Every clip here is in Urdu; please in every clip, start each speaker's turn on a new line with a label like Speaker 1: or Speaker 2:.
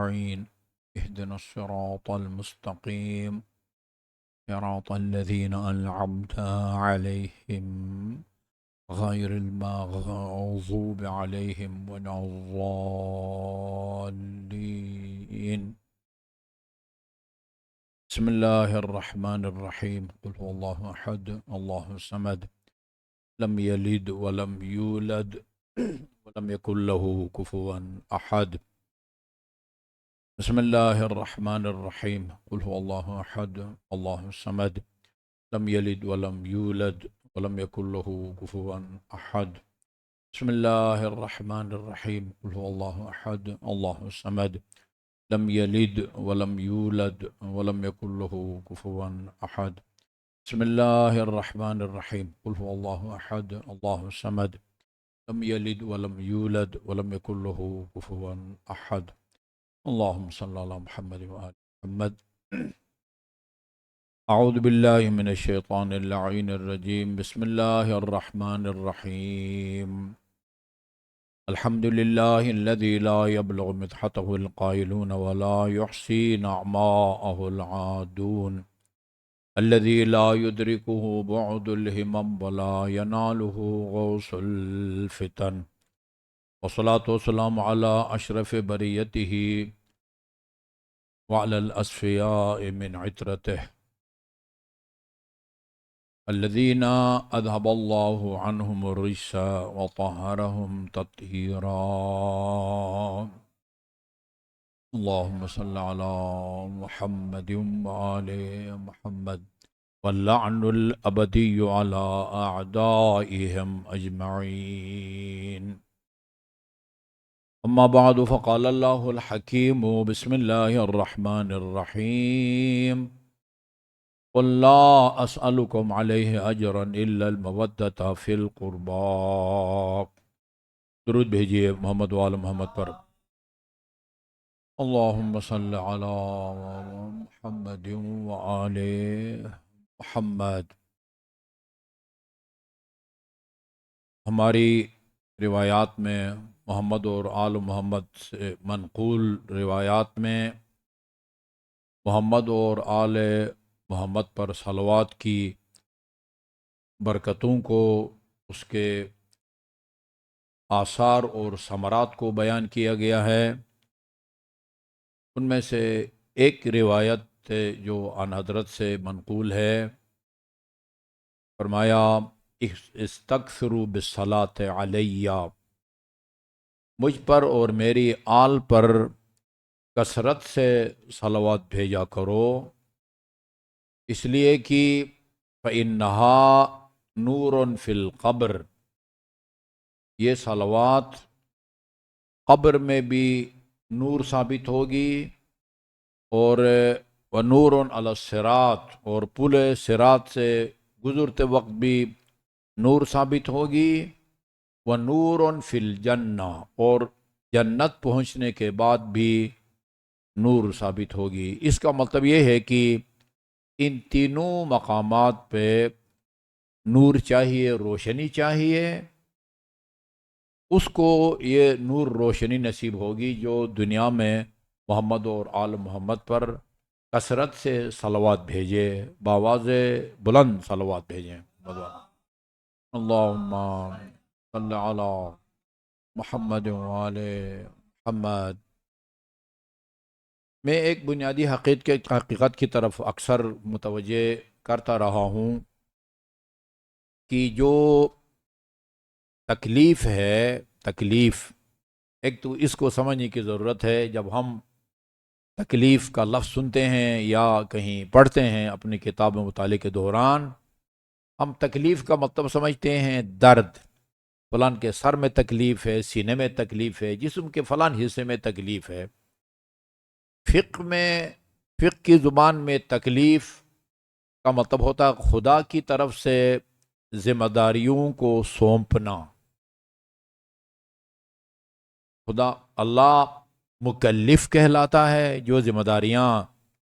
Speaker 1: أجمعين اهدنا الصراط المستقيم صراط الذين أنعمت عليهم غير المغضوب عليهم ولا الضالين. بسم الله الرحمن الرحيم. قل هو الله أحد الله الصمد لم يلد ولم يولد ولم يكن له كفوا أحد. بسم الله الرحمن الرحيم. قل هو الله أحد الله الصمد لم يلد ولم يولد ولم يكن له كفوا أحد. بسم الله الرحمن الرحيم. قل هو الله أحد الله الصمد لم يلد ولم يولد ولم يكن له كفوا أحد. بسم الله الرحمن الرحيم. قل هو الله أحد الله الصمد لم يلد ولم يولد ولم يكن له كفوا أحد. اللهم صل على محمد وآل محمد. أعوذ بالله من الشيطان اللعين الرجيم. بسم الله الرحمن الرحيم. الحمد لله الذي لا يبلغ مدحته القائلون ولا يحصي نعماءه العادون، الذي لا يدركه بعد الهمم ولا يناله غوص الفتن، والصلاة والسلام على أشرف بريته وعلى الأصفياء من عترته الذين أذهب الله عنهم الرجس وطهرهم تطهيرا. اللهم صل على محمد وآل محمد واللعن الأبدي على أعدائهم أجمعين. أما بعد فقال الله الحكيم بسم الله الرحمن الرحيم. قل لا أسألكم عليه أجرا إلا المودة في القربى. درود بھیجیے محمد وآل محمد پر. اللهم صل على محمد وآل محمد. ہماری روایات میں محمد اور آل محمد سے منقول روایات میں محمد اور آل محمد پر صلوات کی برکتوں کو، اس کے آثار اور ثمرات کو بیان کیا گیا ہے. ان میں سے ایک روایت جو عن حضرت سے منقول ہے، فرمایا استکثروا بالصلاۃ علیہ، مجھ پر اور میری آل پر کثرت سے صلوات بھیجا کرو، اس لیے کہ فإنہا نور فی القبر، یہ صلوات قبر میں بھی نور ثابت ہوگی، اور ونور علی الصراط، اور پل صراط سے گزرتے وقت بھی نور ثابت ہوگی، ونور فی الجنہ، اور جنت پہنچنے کے بعد بھی نور ثابت ہوگی. اس کا مطلب یہ ہے کہ ان تینوں مقامات پہ نور چاہیے، روشنی چاہیے. اس کو یہ نور روشنی نصیب ہوگی جو دنیا میں محمد اور آل محمد پر کثرت سے صلوات بھیجے، بآواز بلند صلوات بھیجیں. اللہم صل علی محمد وآل محمد. میں ایک بنیادی حقیقت کی طرف اکثر متوجہ کرتا رہا ہوں کہ جو تکلیف ہے، ایک تو اس کو سمجھنے کی ضرورت ہے. جب ہم تکلیف کا لفظ سنتے ہیں یا کہیں پڑھتے ہیں اپنی کتاب مطالعے کے دوران، ہم تکلیف کا مطلب سمجھتے ہیں درد. فلان کے سر میں تکلیف ہے، سینے میں تکلیف ہے، جسم کے فلان حصے میں تکلیف ہے. فقہ کی زبان میں تکلیف کا مطلب ہوتا ہے خدا کی طرف سے ذمہ داریوں کو سونپنا. خدا اللہ مکلف کہلاتا ہے جو ذمہ داریاں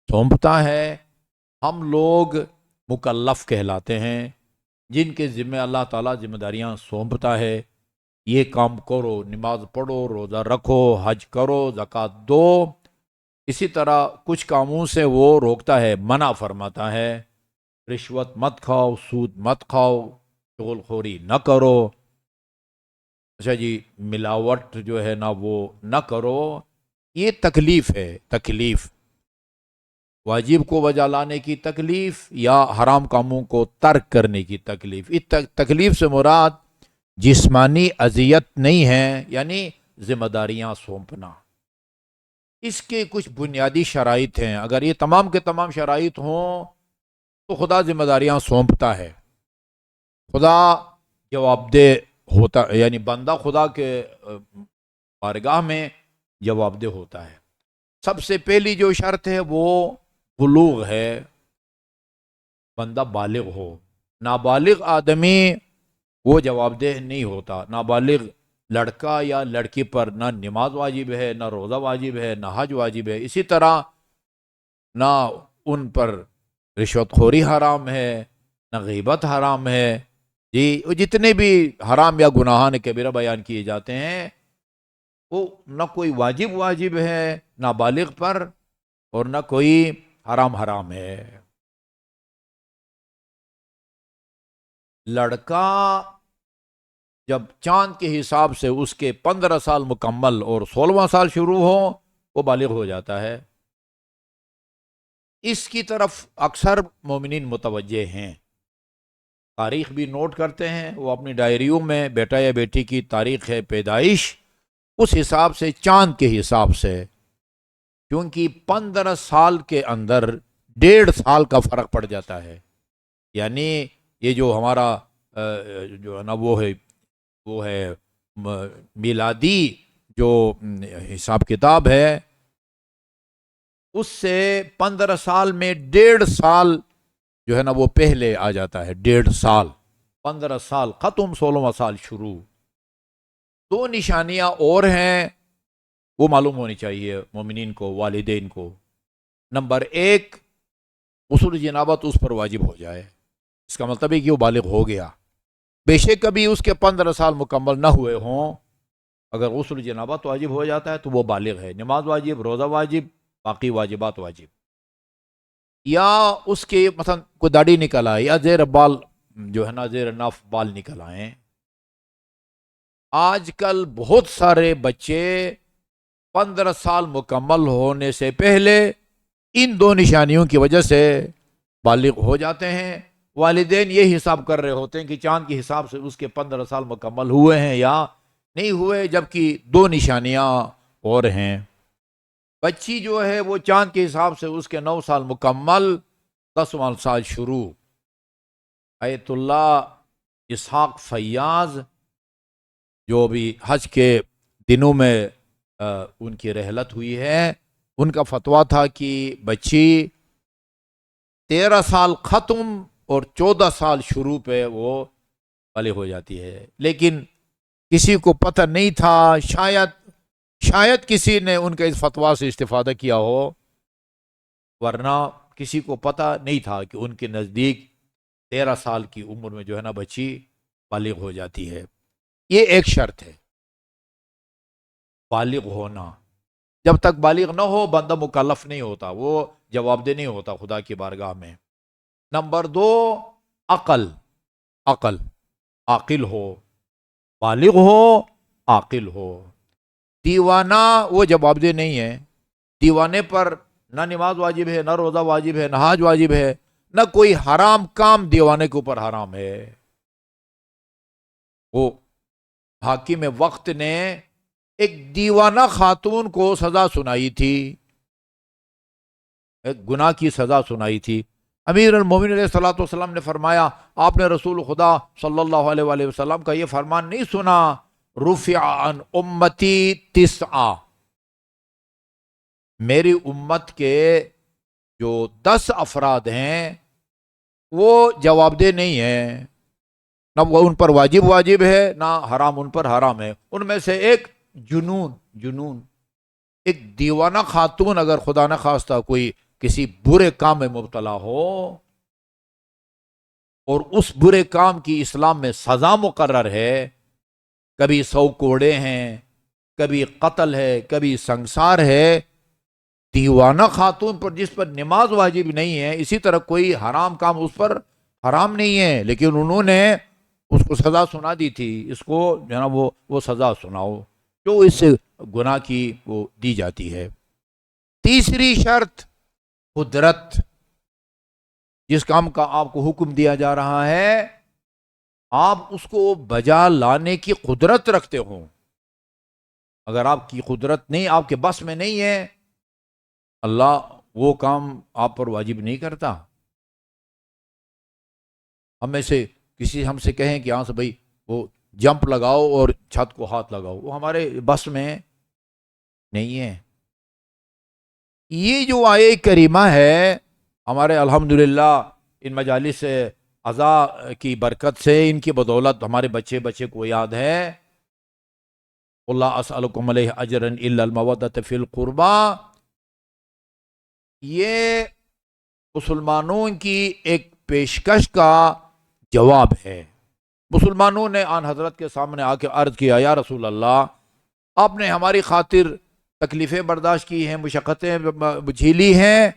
Speaker 1: سونپتا ہے. ہم لوگ مکلف کہلاتے ہیں جن کے ذمہ اللہ تعالیٰ ذمہ داریاں سونپتا ہے. یہ کام کرو، نماز پڑھو، روزہ رکھو، حج کرو، زکوٰۃ دو، اسی طرح کچھ کاموں سے وہ روکتا ہے، منع فرماتا ہے، رشوت مت کھاؤ، سود مت کھاؤ، چغل خوری نہ کرو، اچھا جی ملاوٹ جو ہے نا وہ نہ کرو. یہ تکلیف ہے، تکلیف واجب کو بجا لانے کی تکلیف یا حرام کاموں کو ترک کرنے کی تکلیف. اس تکلیف سے مراد جسمانی اذیت نہیں ہے، یعنی ذمہ داریاں سونپنا. اس کے کچھ بنیادی شرائط ہیں، اگر یہ تمام کے تمام شرائط ہوں تو خدا ذمہ داریاں سونپتا ہے، خدا جواب دہ ہوتا، یعنی بندہ خدا کے بارگاہ میں جواب دہ ہوتا ہے. سب سے پہلی جو شرط ہے وہ بلوغ ہے، بندہ بالغ ہو. نابالغ آدمی وہ جواب دہ نہیں ہوتا. نابالغ لڑکا یا لڑکی پر نہ نماز واجب ہے، نہ روزہ واجب ہے، نہ حج واجب ہے. اسی طرح نہ ان پر رشوت خوری حرام ہے، نہ غیبت حرام ہے. جی جتنے بھی حرام یا گناہان کبیرہ بیان کیے جاتے ہیں وہ نہ کوئی واجب ہے نابالغ پر، اور نہ کوئی حرام ہے. لڑکا جب چاند کے حساب سے اس کے 15 سال مکمل اور 16واں سال شروع ہو وہ بالغ ہو جاتا ہے. اس کی طرف اکثر مومنین متوجہ ہیں، تاریخ بھی نوٹ کرتے ہیں وہ اپنی ڈائریوں میں، بیٹا یا بیٹی کی تاریخ ہے پیدائش اس حساب سے، چاند کے حساب سے، کیونکہ 15 سال کے اندر 1.5 سال کا فرق پڑ جاتا ہے. یعنی یہ جو ہمارا جو ہے نا وہ ہے میلادی جو حساب کتاب ہے، اس سے 15 سال میں 1.5 سال جو ہے نا وہ پہلے آ جاتا ہے. 1.5 سال، 15 سال ختم، 16واں سال شروع. 2 نشانیاں اور ہیں وہ معلوم ہونی چاہیے مومنین کو، والدین کو. نمبر 1، غسل جنابت اس پر واجب ہو جائے، اس کا مطلب ہے کہ وہ بالغ ہو گیا. بے شک کبھی اس کے 15 سال مکمل نہ ہوئے ہوں، اگر غسل جنابت واجب ہو جاتا ہے تو وہ بالغ ہے، نماز واجب، روزہ واجب، باقی واجبات واجب. یا اس کے مثلا کوئی داڑھی نکل آئے یا زیر بال جو ہے نا زیر ناف بال نکل آئیں. آج کل بہت سارے بچے 15 سال مکمل ہونے سے پہلے ان 2 نشانیوں کی وجہ سے بالغ ہو جاتے ہیں. والدین یہ حساب کر رہے ہوتے ہیں کہ چاند کے حساب سے اس کے 15 سال مکمل ہوئے ہیں یا نہیں ہوئے، جبکہ 2 نشانیاں اور ہیں. بچی جو ہے وہ چاند کے حساب سے اس کے 9 سال مکمل، 10واں سال شروع. ایت اللہ اسحاق فیاض جو بھی حج کے دنوں میں ان کی رحلت ہوئی ہے، ان کا فتویٰ تھا کہ بچی 13 سال ختم اور 14 سال شروع پہ وہ بالغ ہو جاتی ہے. لیکن کسی کو پتہ نہیں تھا، شاید کسی نے ان کا اس فتویٰ سے استفادہ کیا ہو، ورنہ کسی کو پتہ نہیں تھا کہ ان کے نزدیک 13 سال کی عمر میں جو ہے نا بچی بالغ ہو جاتی ہے. یہ ایک شرط ہے بالغ ہونا. جب تک بالغ نہ ہو بندہ مکلف نہیں ہوتا، وہ جواب دہ نہیں ہوتا خدا کی بارگاہ میں. نمبر 2، عقل عاقل ہو، بالغ ہو، عاقل ہو. دیوانہ وہ جواب دہ نہیں ہے. دیوانے پر نہ نماز واجب ہے، نہ روزہ واجب ہے، نہ حج واجب ہے، نہ کوئی حرام کام دیوانے کے اوپر حرام ہے. وہ حاکم وقت نے ایک دیوانہ خاتون کو سزا سنائی تھی، ایک گناہ کی سزا سنائی تھی. امیر المومنین علیہ الصلوۃ والسلام نے فرمایا، آپ نے رسول خدا صلی اللہ علیہ وآلہ وسلم کا یہ فرمان نہیں سنا، رفع عن امتی 9، میری امت کے جو 10 افراد ہیں وہ جواب دہ نہیں ہیں، نہ وہ ان پر واجب ہے، نہ حرام ان پر حرام ہے. ان میں سے ایک جنون، ایک دیوانہ خاتون اگر خدا نہ خواستہ کوئی کسی برے کام میں مبتلا ہو اور اس برے کام کی اسلام میں سزا مقرر ہے، کبھی 100 کوڑے ہیں، کبھی قتل ہے، کبھی سنسار ہے، دیوانہ خاتون پر جس پر نماز واجب نہیں ہے، اسی طرح کوئی حرام کام اس پر حرام نہیں ہے، لیکن انہوں نے اس کو سزا سنا دی تھی، اس کو جو ہے نا وہ سزا سناؤ جو اس سے گناہ کی وہ دی جاتی ہے۔ تیسری شرط قدرت، جس کام کا آپ کو حکم دیا جا رہا ہے آپ اس کو بجا لانے کی قدرت رکھتے ہو۔ اگر آپ کی قدرت نہیں، آپ کے بس میں نہیں ہے، اللہ وہ کام آپ پر واجب نہیں کرتا۔ ہم میں سے کسی ہم سے کہیں کہ ہاں سے بھائی وہ جمپ لگاؤ اور چھت کو ہاتھ لگاؤ، وہ ہمارے بس میں نہیں ہے۔ یہ جو آیہ کریمہ ہے ہمارے الحمدللہ ان مجالس عزا کی برکت سے، ان کی بدولت ہمارے بچے کو یاد ہے۔ اللہ اسألکم علیہ اجرا الا المودۃ فی القربى، یہ مسلمانوں کی ایک پیشکش کا جواب ہے۔ مسلمانوں نے آن حضرت کے سامنے آ کے عرض کیا، یا رسول اللہ آپ نے ہماری خاطر تکلیفیں برداشت کی ہیں، مشقتیں جھیلی ہیں،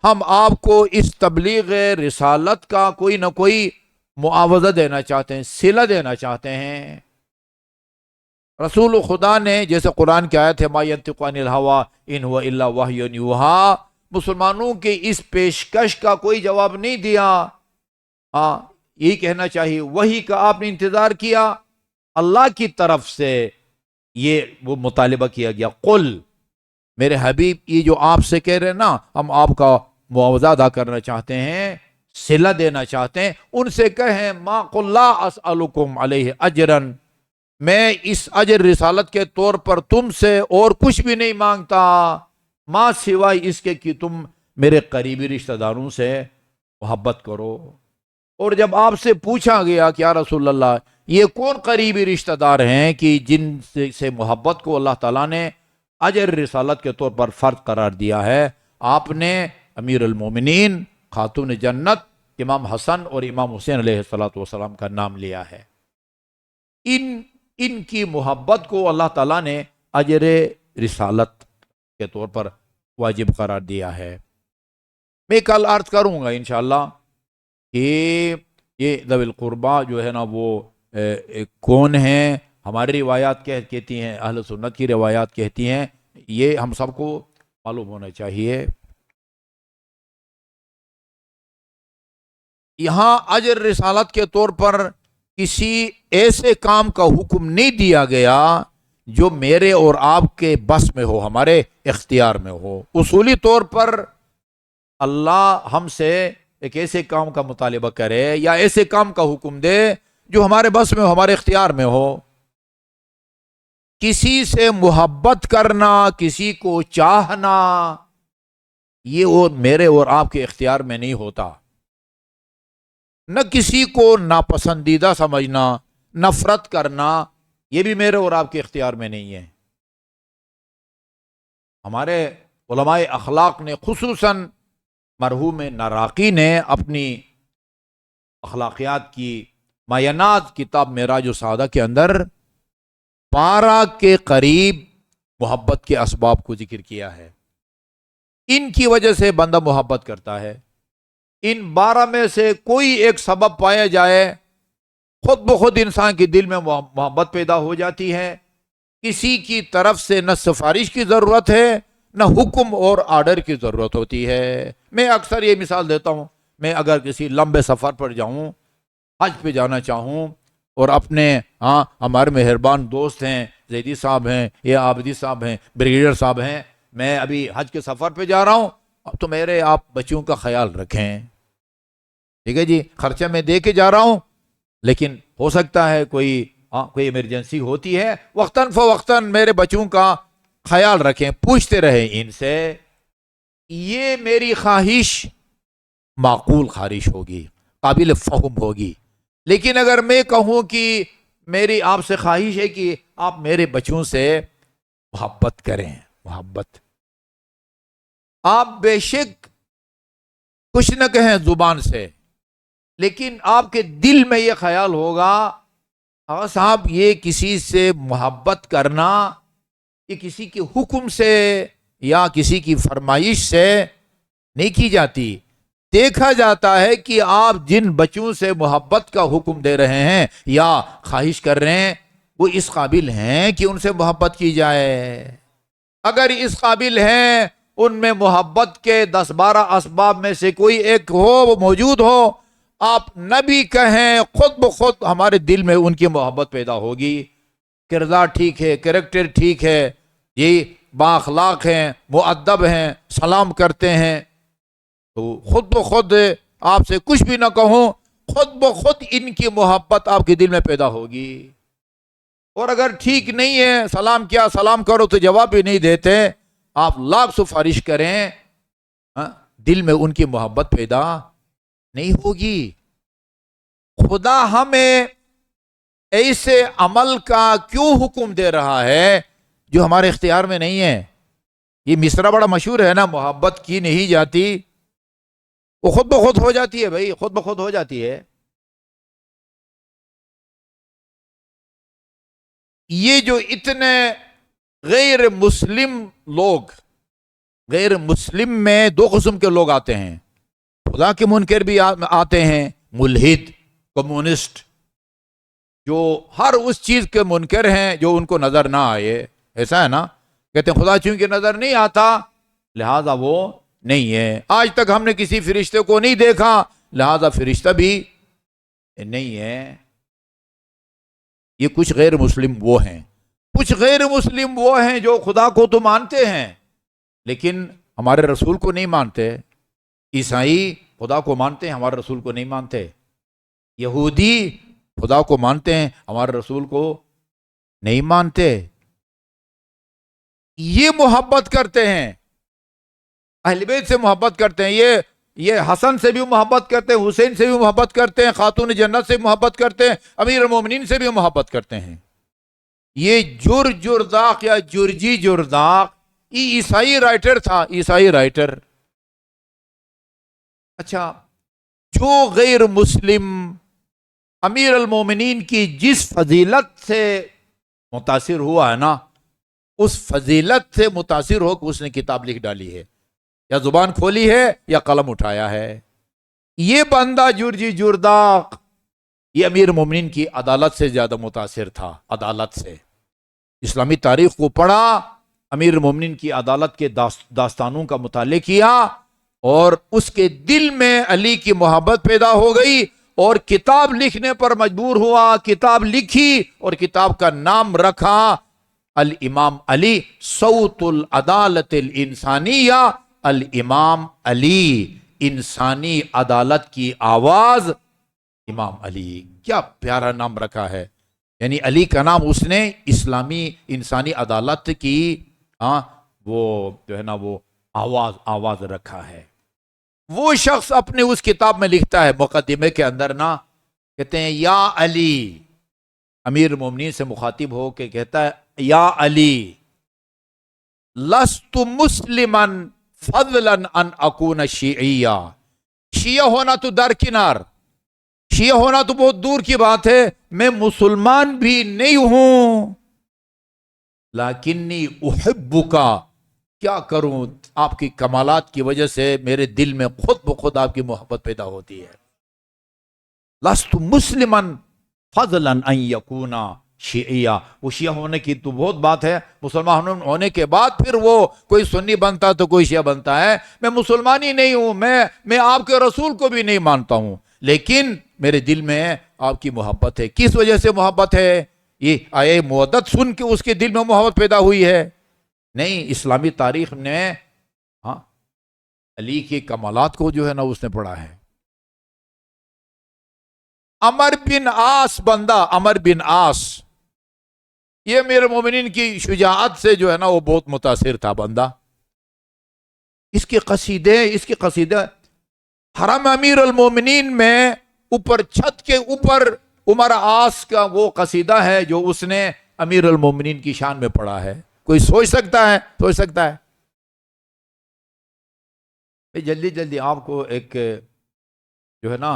Speaker 1: ہم آپ کو اس تبلیغ رسالت کا کوئی نہ کوئی معاوضہ دینا چاہتے ہیں، صلہ دینا چاہتے ہیں۔ رسول خدا نے جیسے قرآن کی آیت ہے ما ینطق عن الہویٰ ان هو الا وحی یوحیٰ، مسلمانوں کے اس پیشکش کا کوئی جواب نہیں دیا۔ ہاں یہی کہنا چاہیے وحی کا آپ نے انتظار کیا، اللہ کی طرف سے یہ وہ مطالبہ کیا گیا، قل میرے حبیب یہ جو آپ سے کہہ رہے ہیں نا ہم آپ کا معاوضہ ادا کرنا چاہتے ہیں، صلہ دینا چاہتے ہیں، ان سے کہیں ما قل لا اسألکم علیہ اجرا، میں اس اجر رسالت کے طور پر تم سے اور کچھ بھی نہیں مانگتا، ماں سوائے اس کے کہ تم میرے قریبی رشتہ داروں سے محبت کرو۔ اور جب آپ سے پوچھا گیا کہ یا رسول اللہ یہ کون قریبی رشتہ دار ہیں کہ جن سے محبت کو اللہ تعالیٰ نے اجر رسالت کے طور پر فرض قرار دیا ہے، آپ نے امیر المومنین خاتون جنت امام حسن اور امام حسین علیہ السلام کا نام لیا ہے۔ ان کی محبت کو اللہ تعالیٰ نے اجر رسالت کے طور پر واجب قرار دیا ہے۔ میں کل عرض کروں گا انشاءاللہ کہ یہ ذوی القربہ جو ہے نا وہ کون ہیں، ہماری روایات کہتی ہیں، اہل سنت کی روایات کہتی ہیں، یہ ہم سب کو معلوم ہونا چاہیے۔ یہاں اجر رسالت کے طور پر کسی ایسے کام کا حکم نہیں دیا گیا جو میرے اور آپ کے بس میں ہو، ہمارے اختیار میں ہو۔ اصولی طور پر اللہ ہم سے ایک ایسے کام کا مطالبہ کرے یا ایسے کام کا حکم دے جو ہمارے بس میں ہو، ہمارے اختیار میں ہو۔ کسی سے محبت کرنا، کسی کو چاہنا، یہ اور میرے اور آپ کے اختیار میں نہیں ہوتا۔ نہ کسی کو ناپسندیدہ سمجھنا، نفرت کرنا، یہ بھی میرے اور آپ کے اختیار میں نہیں ہے۔ ہمارے علماء اخلاق نے خصوصاً مرحوم نراقی نے اپنی اخلاقیات کی معینات کتاب معراج السعادہ کے اندر 12 کے قریب محبت کے اسباب کو ذکر کیا ہے۔ ان کی وجہ سے بندہ محبت کرتا ہے۔ ان 12 میں سے کوئی ایک سبب پایا جائے، خود بخود انسان کے دل میں محبت پیدا ہو جاتی ہے۔ کسی کی طرف سے نہ سفارش کی ضرورت ہے، نہ حکم اور آرڈر کی ضرورت ہوتی ہے۔ میں اکثر یہ مثال دیتا ہوں، میں اگر کسی لمبے سفر پر جاؤں، حج پہ جانا چاہوں، اور اپنے ہمارے مہربان دوست ہیں، زیدی صاحب ہیں یا عابدی صاحب ہیں، بریگیڈیئر صاحب ہیں، میں ابھی حج کے سفر پہ جا رہا ہوں، تو میرے آپ بچوں کا خیال رکھیں، ٹھیک ہے جی، خرچہ میں دے کے جا رہا ہوں، لیکن ہو سکتا ہے کوئی ایمرجنسی ہوتی ہے، وقتاً فوقتاً میرے بچوں کا خیال رکھیں، پوچھتے رہیں ان سے۔ یہ میری خواہش معقول خواہش ہوگی، قابل فہم ہوگی۔ لیکن اگر میں کہوں کہ میری آپ سے خواہش ہے کہ آپ میرے بچوں سے محبت کریں، محبت، آپ بے شک کچھ نہ کہیں زبان سے، لیکن آپ کے دل میں یہ خیال ہوگا صاحب یہ کسی سے محبت کرنا، یہ کسی کے حکم سے یا کسی کی فرمائش سے نہیں کی جاتی. دیکھا جاتا ہے کہ آپ جن بچوں سے محبت کا حکم دے رہے ہیں یا خواہش کر رہے ہیں وہ اس قابل ہیں کہ ان سے محبت کی جائے. اگر اس قابل ہیں، ان میں محبت کے 10-12 اسباب میں سے کوئی ایک ہو، وہ موجود ہو، آپ نہ بھی کہیں، خود بخود ہمارے دل میں ان کی محبت پیدا ہوگی. کردار ٹھیک ہے، کریکٹر ٹھیک ہے، یہ بااخلاق ہیں، مؤدب ہیں، سلام کرتے ہیں، تو خود بخود آپ سے کچھ بھی نہ کہوں، خود بخود ان کی محبت آپ کے دل میں پیدا ہوگی. اور اگر ٹھیک نہیں ہے، سلام کیا، سلام کرو تو جواب بھی نہیں دیتے، آپ لاکھ سفارش کریں، دل میں ان کی محبت پیدا نہیں ہوگی. خدا ہمیں ایسے عمل کا کیوں حکم دے رہا ہے جو ہمارے اختیار میں نہیں ہے؟ یہ مصرع بڑا مشہور ہے نا، محبت کی نہیں جاتی، وہ خود بخود ہو جاتی ہے. بھائی خود بخود ہو جاتی ہے. یہ جو اتنے غیر مسلم لوگ، غیر مسلم میں دو قسم کے لوگ آتے ہیں. خدا کے منکر بھی آتے ہیں، ملحد، کمیونسٹ، جو ہر اس چیز کے منکر ہیں جو ان کو نظر نہ آئے. ایسا ہے نا، کہتے ہیں خدا چونکہ نظر نہیں آتا لہذا وہ نہیں ہے. آج تک ہم نے کسی فرشتے کو نہیں دیکھا لہذا فرشتہ بھی نہیں ہے. یہ کچھ غیر مسلم وہ ہیں. کچھ غیر مسلم وہ ہیں جو خدا کو تو مانتے ہیں لیکن ہمارے رسول کو نہیں مانتے. عیسائی خدا کو مانتے ہیں، ہمارے رسول کو نہیں مانتے. یہودی خدا کو مانتے ہیں، ہمارے رسول کو نہیں مانتے. یہ محبت کرتے ہیں، اہل بیت سے محبت کرتے ہیں، یہ حسن سے بھی محبت کرتے ہیں، حسین سے بھی محبت کرتے ہیں، خاتون جنت سے محبت کرتے ہیں، امیر المومنین سے بھی محبت کرتے ہیں. یہ جرداق یا جرجی جرداق یہ عیسائی رائٹر تھا، عیسائی رائٹر. اچھا، جو غیر مسلم امیر المومنین کی جس فضیلت سے متاثر ہوا ہے نا، اس فضیلت سے متاثر ہو کہ اس نے کتاب لکھ ڈالی ہے، یا زبان کھولی ہے یا قلم اٹھایا ہے. یہ بندہ جرجی جرداق یہ امیر المومنین کی عدالت سے زیادہ متاثر تھا. عدالت سے اسلامی تاریخ کو پڑھا، امیر المومنین کی عدالت کے داستانوں کا مطالعہ کیا اور اس کے دل میں علی کی محبت پیدا ہو گئی اور کتاب لکھنے پر مجبور ہوا. کتاب لکھی اور کتاب کا نام رکھا الامام علی، صوت العدالت الانسانیہ. الامام علی، انسانی عدالت کی آواز، امام علی. کیا پیارا نام رکھا ہے. یعنی علی کا نام اس نے اسلامی انسانی عدالت کی وہ جو ہے نا وہ آواز رکھا ہے. وہ شخص اپنے اس کتاب میں لکھتا ہے مقدمے کے اندر نا، کہتے ہیں یا علی، امیر المومنین سے مخاطب ہو کے کہتا ہے یا علی لست مسلما فضلا ان اکون شیعیہ. شیعہ ہونا تو درکنار، شیعہ ہونا تو بہت دور کی بات ہے، میں مسلمان بھی نہیں ہوں. لیکنی احبک، کیا کروں، آپ کی کمالات کی وجہ سے میرے دل میں خود بخود آپ کی محبت پیدا ہوتی ہے. لست مسلما فضلا ان یکون شیعیہ. وہ شیعہ ہونے کی تو بہت بات ہے، مسلمان ہونے کے بعد پھر وہ کوئی سنی بنتا تو کوئی شیعہ بنتا ہے. میں مسلمان ہی نہیں ہوں، میں آپ کے رسول کو بھی نہیں مانتا ہوں، لیکن میرے دل میں آپ کی محبت ہے. کس وجہ سے محبت ہے؟ یہ آیے مودت سن کے اس کے دل میں محبت پیدا ہوئی ہے؟ نہیں، اسلامی تاریخ نے علی کے کمالات کو جو ہے نا اس نے پڑھا ہے. عمر بن عاص بندہ، عمر بن عاص، یہ میرے مومنین کی شجاعت سے جو ہے نا وہ بہت متاثر تھا بندہ. اس کے قصیدے حرم امیر المومنین میں اوپر چھت کے اوپر عمر عاص کا وہ قصیدہ ہے جو اس نے امیر المومنین کی شان میں پڑھا ہے. کوئی سوچ سکتا ہے. جلدی آپ کو ایک جو ہے نا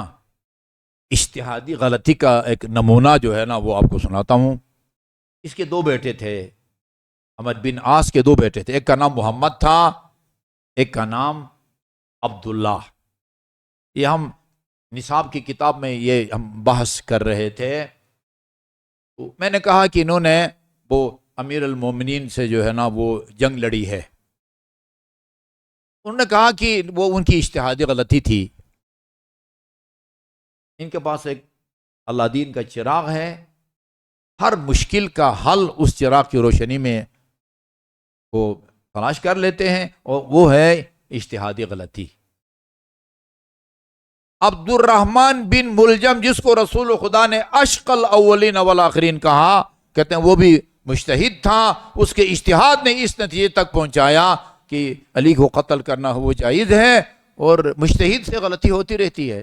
Speaker 1: اجتہادی غلطی کا ایک نمونہ جو ہے نا وہ آپ کو سناتا ہوں. اس کے دو بیٹے تھے، عمرو بن عاص کے دو بیٹے تھے، ایک کا نام محمد تھا، ایک کا نام عبداللہ۔ یہ ہم نصاب کی کتاب میں یہ ہم بحث کر رہے تھے، میں نے کہا کہ انہوں نے وہ امیر المومنین سے جو ہے نا وہ جنگ لڑی ہے۔ انہوں نے کہا کہ وہ ان کی اجتہادی غلطی تھی، ان کے پاس ایک اللہ دین کا چراغ ہے، ہر مشکل کا حل اس چراغ کی روشنی میں وہ تلاش کر لیتے ہیں، اور وہ ہے اجتہادی غلطی۔ عبد الرحمن بن ملجم، جس کو رسول خدا نے اشق الاولین والآخرین کہا، کہتے ہیں وہ بھی مجتہد تھا، اس کے اجتہاد نے اس نتیجے تک پہنچایا کہ علی کو قتل کرنا وہ جائز ہے، اور مجتہد سے غلطی ہوتی رہتی ہے۔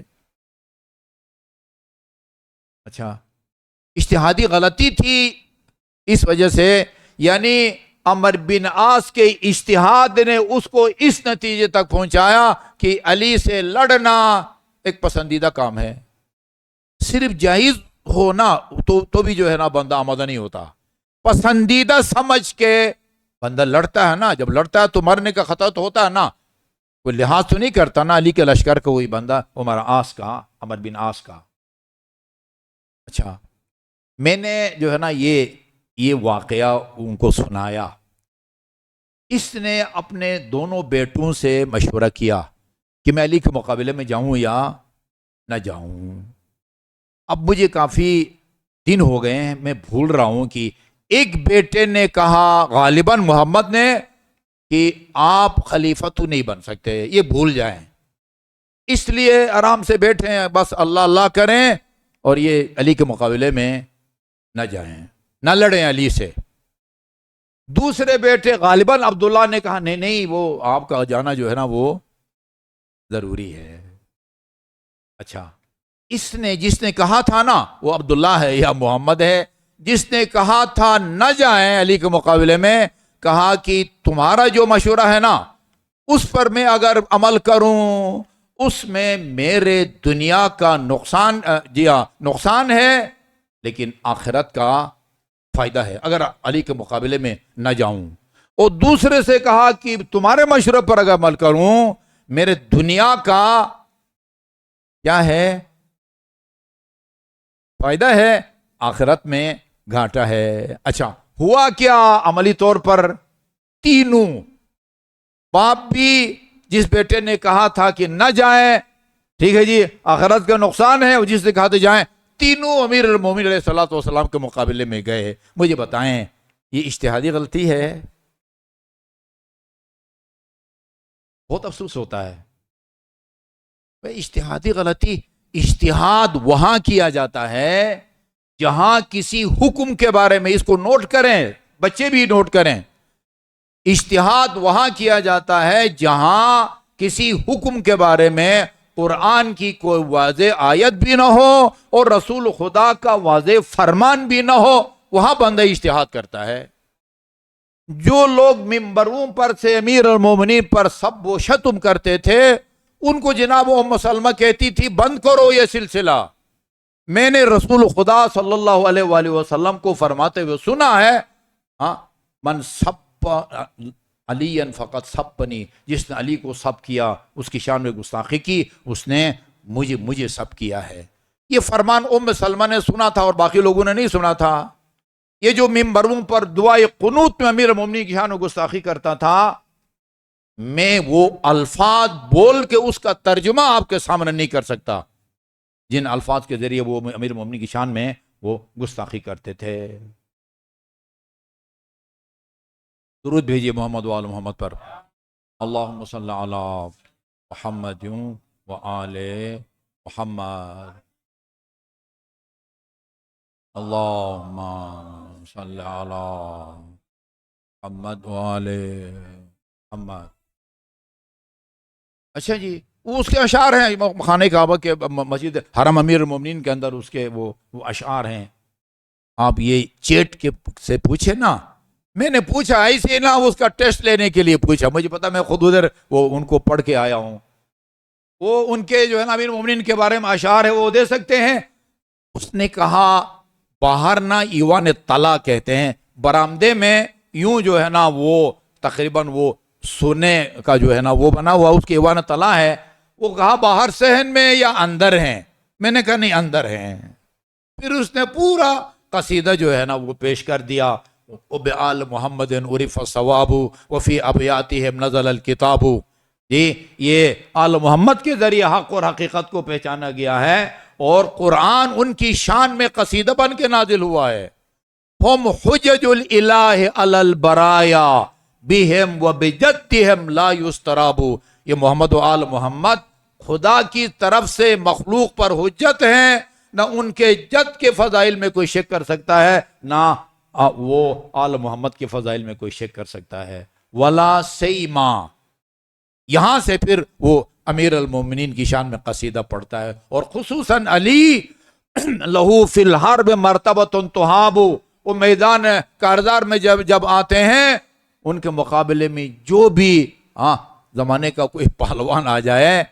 Speaker 1: اچھا، اجتہادی غلطی تھی، اس وجہ سے یعنی عمرو بن عاص کے اجتہاد نے اس کو اس نتیجے تک پہنچایا کہ علی سے لڑنا ایک پسندیدہ کام ہے۔ صرف جائز ہونا تو بھی جو ہے نا بندہ آمادہ نہیں ہوتا، پسندیدہ سمجھ کے بندہ لڑتا ہے نا، جب لڑتا ہے تو مرنے کا خطرہ تو ہوتا ہے نا، کوئی لحاظ تو نہیں کرتا نا علی کے لشکر کا وہی بندہ عمرو بن عاص کا۔ اچھا، میں نے جو ہے نا یہ واقعہ ان کو سنایا، اس نے اپنے دونوں بیٹوں سے مشورہ کیا کہ میں علی کے مقابلے میں جاؤں یا نہ جاؤں۔ اب مجھے کافی دن ہو گئے ہیں، میں بھول رہا ہوں کہ ایک بیٹے نے کہا غالباً محمد نے کہ آپ خلیفہ تو نہیں بن سکتے، یہ بھول جائیں، اس لیے آرام سے بیٹھیں، بس اللہ اللہ کریں، اور یہ علی کے مقابلے میں نہ جائیں، نہ لڑیں علی سے۔ دوسرے بیٹے غالباً عبداللہ نے کہا نہیں نہیں، وہ آپ کا جانا جو ہے نا وہ ضروری ہے۔ اچھا، جس نے کہا تھا نا، وہ عبداللہ ہے یا محمد ہے، جس نے کہا تھا نہ جائیں علی کے مقابلے میں، کہا کہ تمہارا جو مشورہ ہے نا اس پر میں اگر عمل کروں، اس میں میرے دنیا کا نقصان ہے، لیکن آخرت کا فائدہ ہے اگر علی کے مقابلے میں نہ جاؤں۔ اور دوسرے سے کہا کہ تمہارے مشورے پر اگر عمل کروں، میرے دنیا کا کیا ہے؟ فائدہ ہے، آخرت میں گھاٹا ہے۔ اچھا، ہوا کیا عملی طور پر؟ تینوں باپ بھی، جس بیٹے نے کہا تھا کہ نہ جائیں، ٹھیک ہے جی آخرت کا نقصان ہے، اور جس نے کہا تھا جائیں، تینوں امیر المومنین علیہ الصلوۃ والسلام کے مقابلے میں گئے۔ مجھے بتائیں یہ اجتہادی غلطی ہے؟ بہت افسوس ہوتا ہے اجتہادی غلطی۔ اجتہاد وہاں کیا جاتا ہے جہاں کسی حکم کے بارے میں، اس کو نوٹ کریں، بچے بھی نوٹ کریں، اجتہاد وہاں کیا جاتا ہے جہاں کسی حکم کے بارے میں قرآن کی کوئی واضح آیت بھی نہ ہو اور رسول خدا کا واضح فرمان بھی نہ ہو، وہاں بندہ اجتہاد کرتا ہے۔ جو لوگ ممبروں پر سے امیر المومنین پر سب و شتم کرتے تھے، ان کو جناب ام سلمہ کہتی تھی بند کرو یہ سلسلہ، میں نے رسول خدا صلی اللہ علیہ وآلہ وسلم کو فرماتے ہوئے سنا ہے، من سب علی فقط سبنی، جس نے علی کو سب کیا، اس کی شان میں گستاخی کی، اس نے مجھے سب کیا ہے۔ یہ فرمان ام سلمہ نے سنا تھا اور باقی لوگوں نے نہیں سنا تھا۔ یہ جو ممبروں پر دعائے قنوت میں امیر المومنین کی شان و گستاخی کرتا تھا، میں وہ الفاظ بول کے اس کا ترجمہ آپ کے سامنے نہیں کر سکتا جن الفاظ کے ذریعے وہ امیر المومنین کی شان میں وہ گستاخی کرتے تھے۔ درود بھیجیے محمد و آل محمد پر، اللہم صلی علی محمد و آل محمد، اللہم صلی علی محمد و آل محمد۔ اچھا جی، وہ اس کے اشعار ہیں، خانہ کعبہ کے مسجد حرم امیر المومنین کے اندر اس کے وہ اشعار ہیں۔ آپ یہ چیٹ کے سے پوچھے نا، میں نے پوچھا ایسے نہ اس کا ٹیسٹ لینے کے لیے پوچھا، مجھے پتا میں خود ادھر وہ ان کو پڑھ کے آیا ہوں، وہ ان کے جو ہے نا امیر المومنین کے بارے میں اشعار ہے وہ دے سکتے ہیں۔ اس نے کہا باہر نہ ایوان طلا کہتے ہیں، برآمدے میں یوں جو ہے نا وہ تقریباً وہ سونے کا جو ہے نا وہ بنا ہوا اس کی ایوان تلا ہے. وہ کہا باہر صحن میں یا اندر ہیں؟ میں نے کہا نہیں اندر ہیں. پھر اس نے پورا قصیدہ جو ہے نا وہ پیش کر دیا. بآل محمد عرف الثواب وفی ابیاتہم نزل الکتاب. جی یہ آل محمد کے ذریعے حق اور حقیقت کو پہچانا گیا ہے اور قرآن ان کی شان میں قصیدہ بن کے نازل ہوا ہے. ہم حجج الالہ علی البرایا بہم و بجدہم لا یستراب. یہ محمد و آل محمد خدا کی طرف سے مخلوق پر حجت ہیں، نہ ان کے جد کے فضائل میں کوئی شک کر سکتا ہے، نہ وہ آل محمد کے فضائل میں کوئی شک کر سکتا ہے. ولا سیما، یہاں سے پھر وہ امیر المومنین کی شان میں قصیدہ پڑھتا ہے. اور خصوصاً علی لہو فی الحرب مرتبۃ تہاب. وہ میدان کارزار میں جب آتے ہیں ان کے مقابلے میں جو بھی زمانے کا کوئی پہلوان آ جائے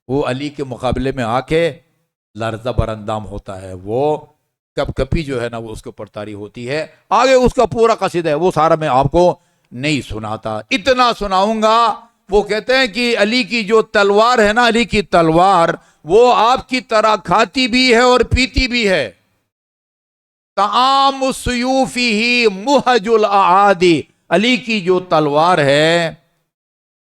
Speaker 1: وہ علی کے مقابلے میں آ کے لرزہ براندام ہوتا ہے. وہ کب کبھی جو ہے نا وہ اس کے اوپر طاری ہوتی ہے. آگے اس کا پورا قصیدہ ہے، وہ سارا میں آپ کو نہیں سناتا، اتنا سناؤں گا. وہ کہتے ہیں کہ علی کی جو تلوار ہے نا، علی کی تلوار وہ آپ کی طرح کھاتی بھی ہے اور پیتی بھی ہے. طعام سیوفہ مہج الاعادی. علی کی جو تلوار ہے،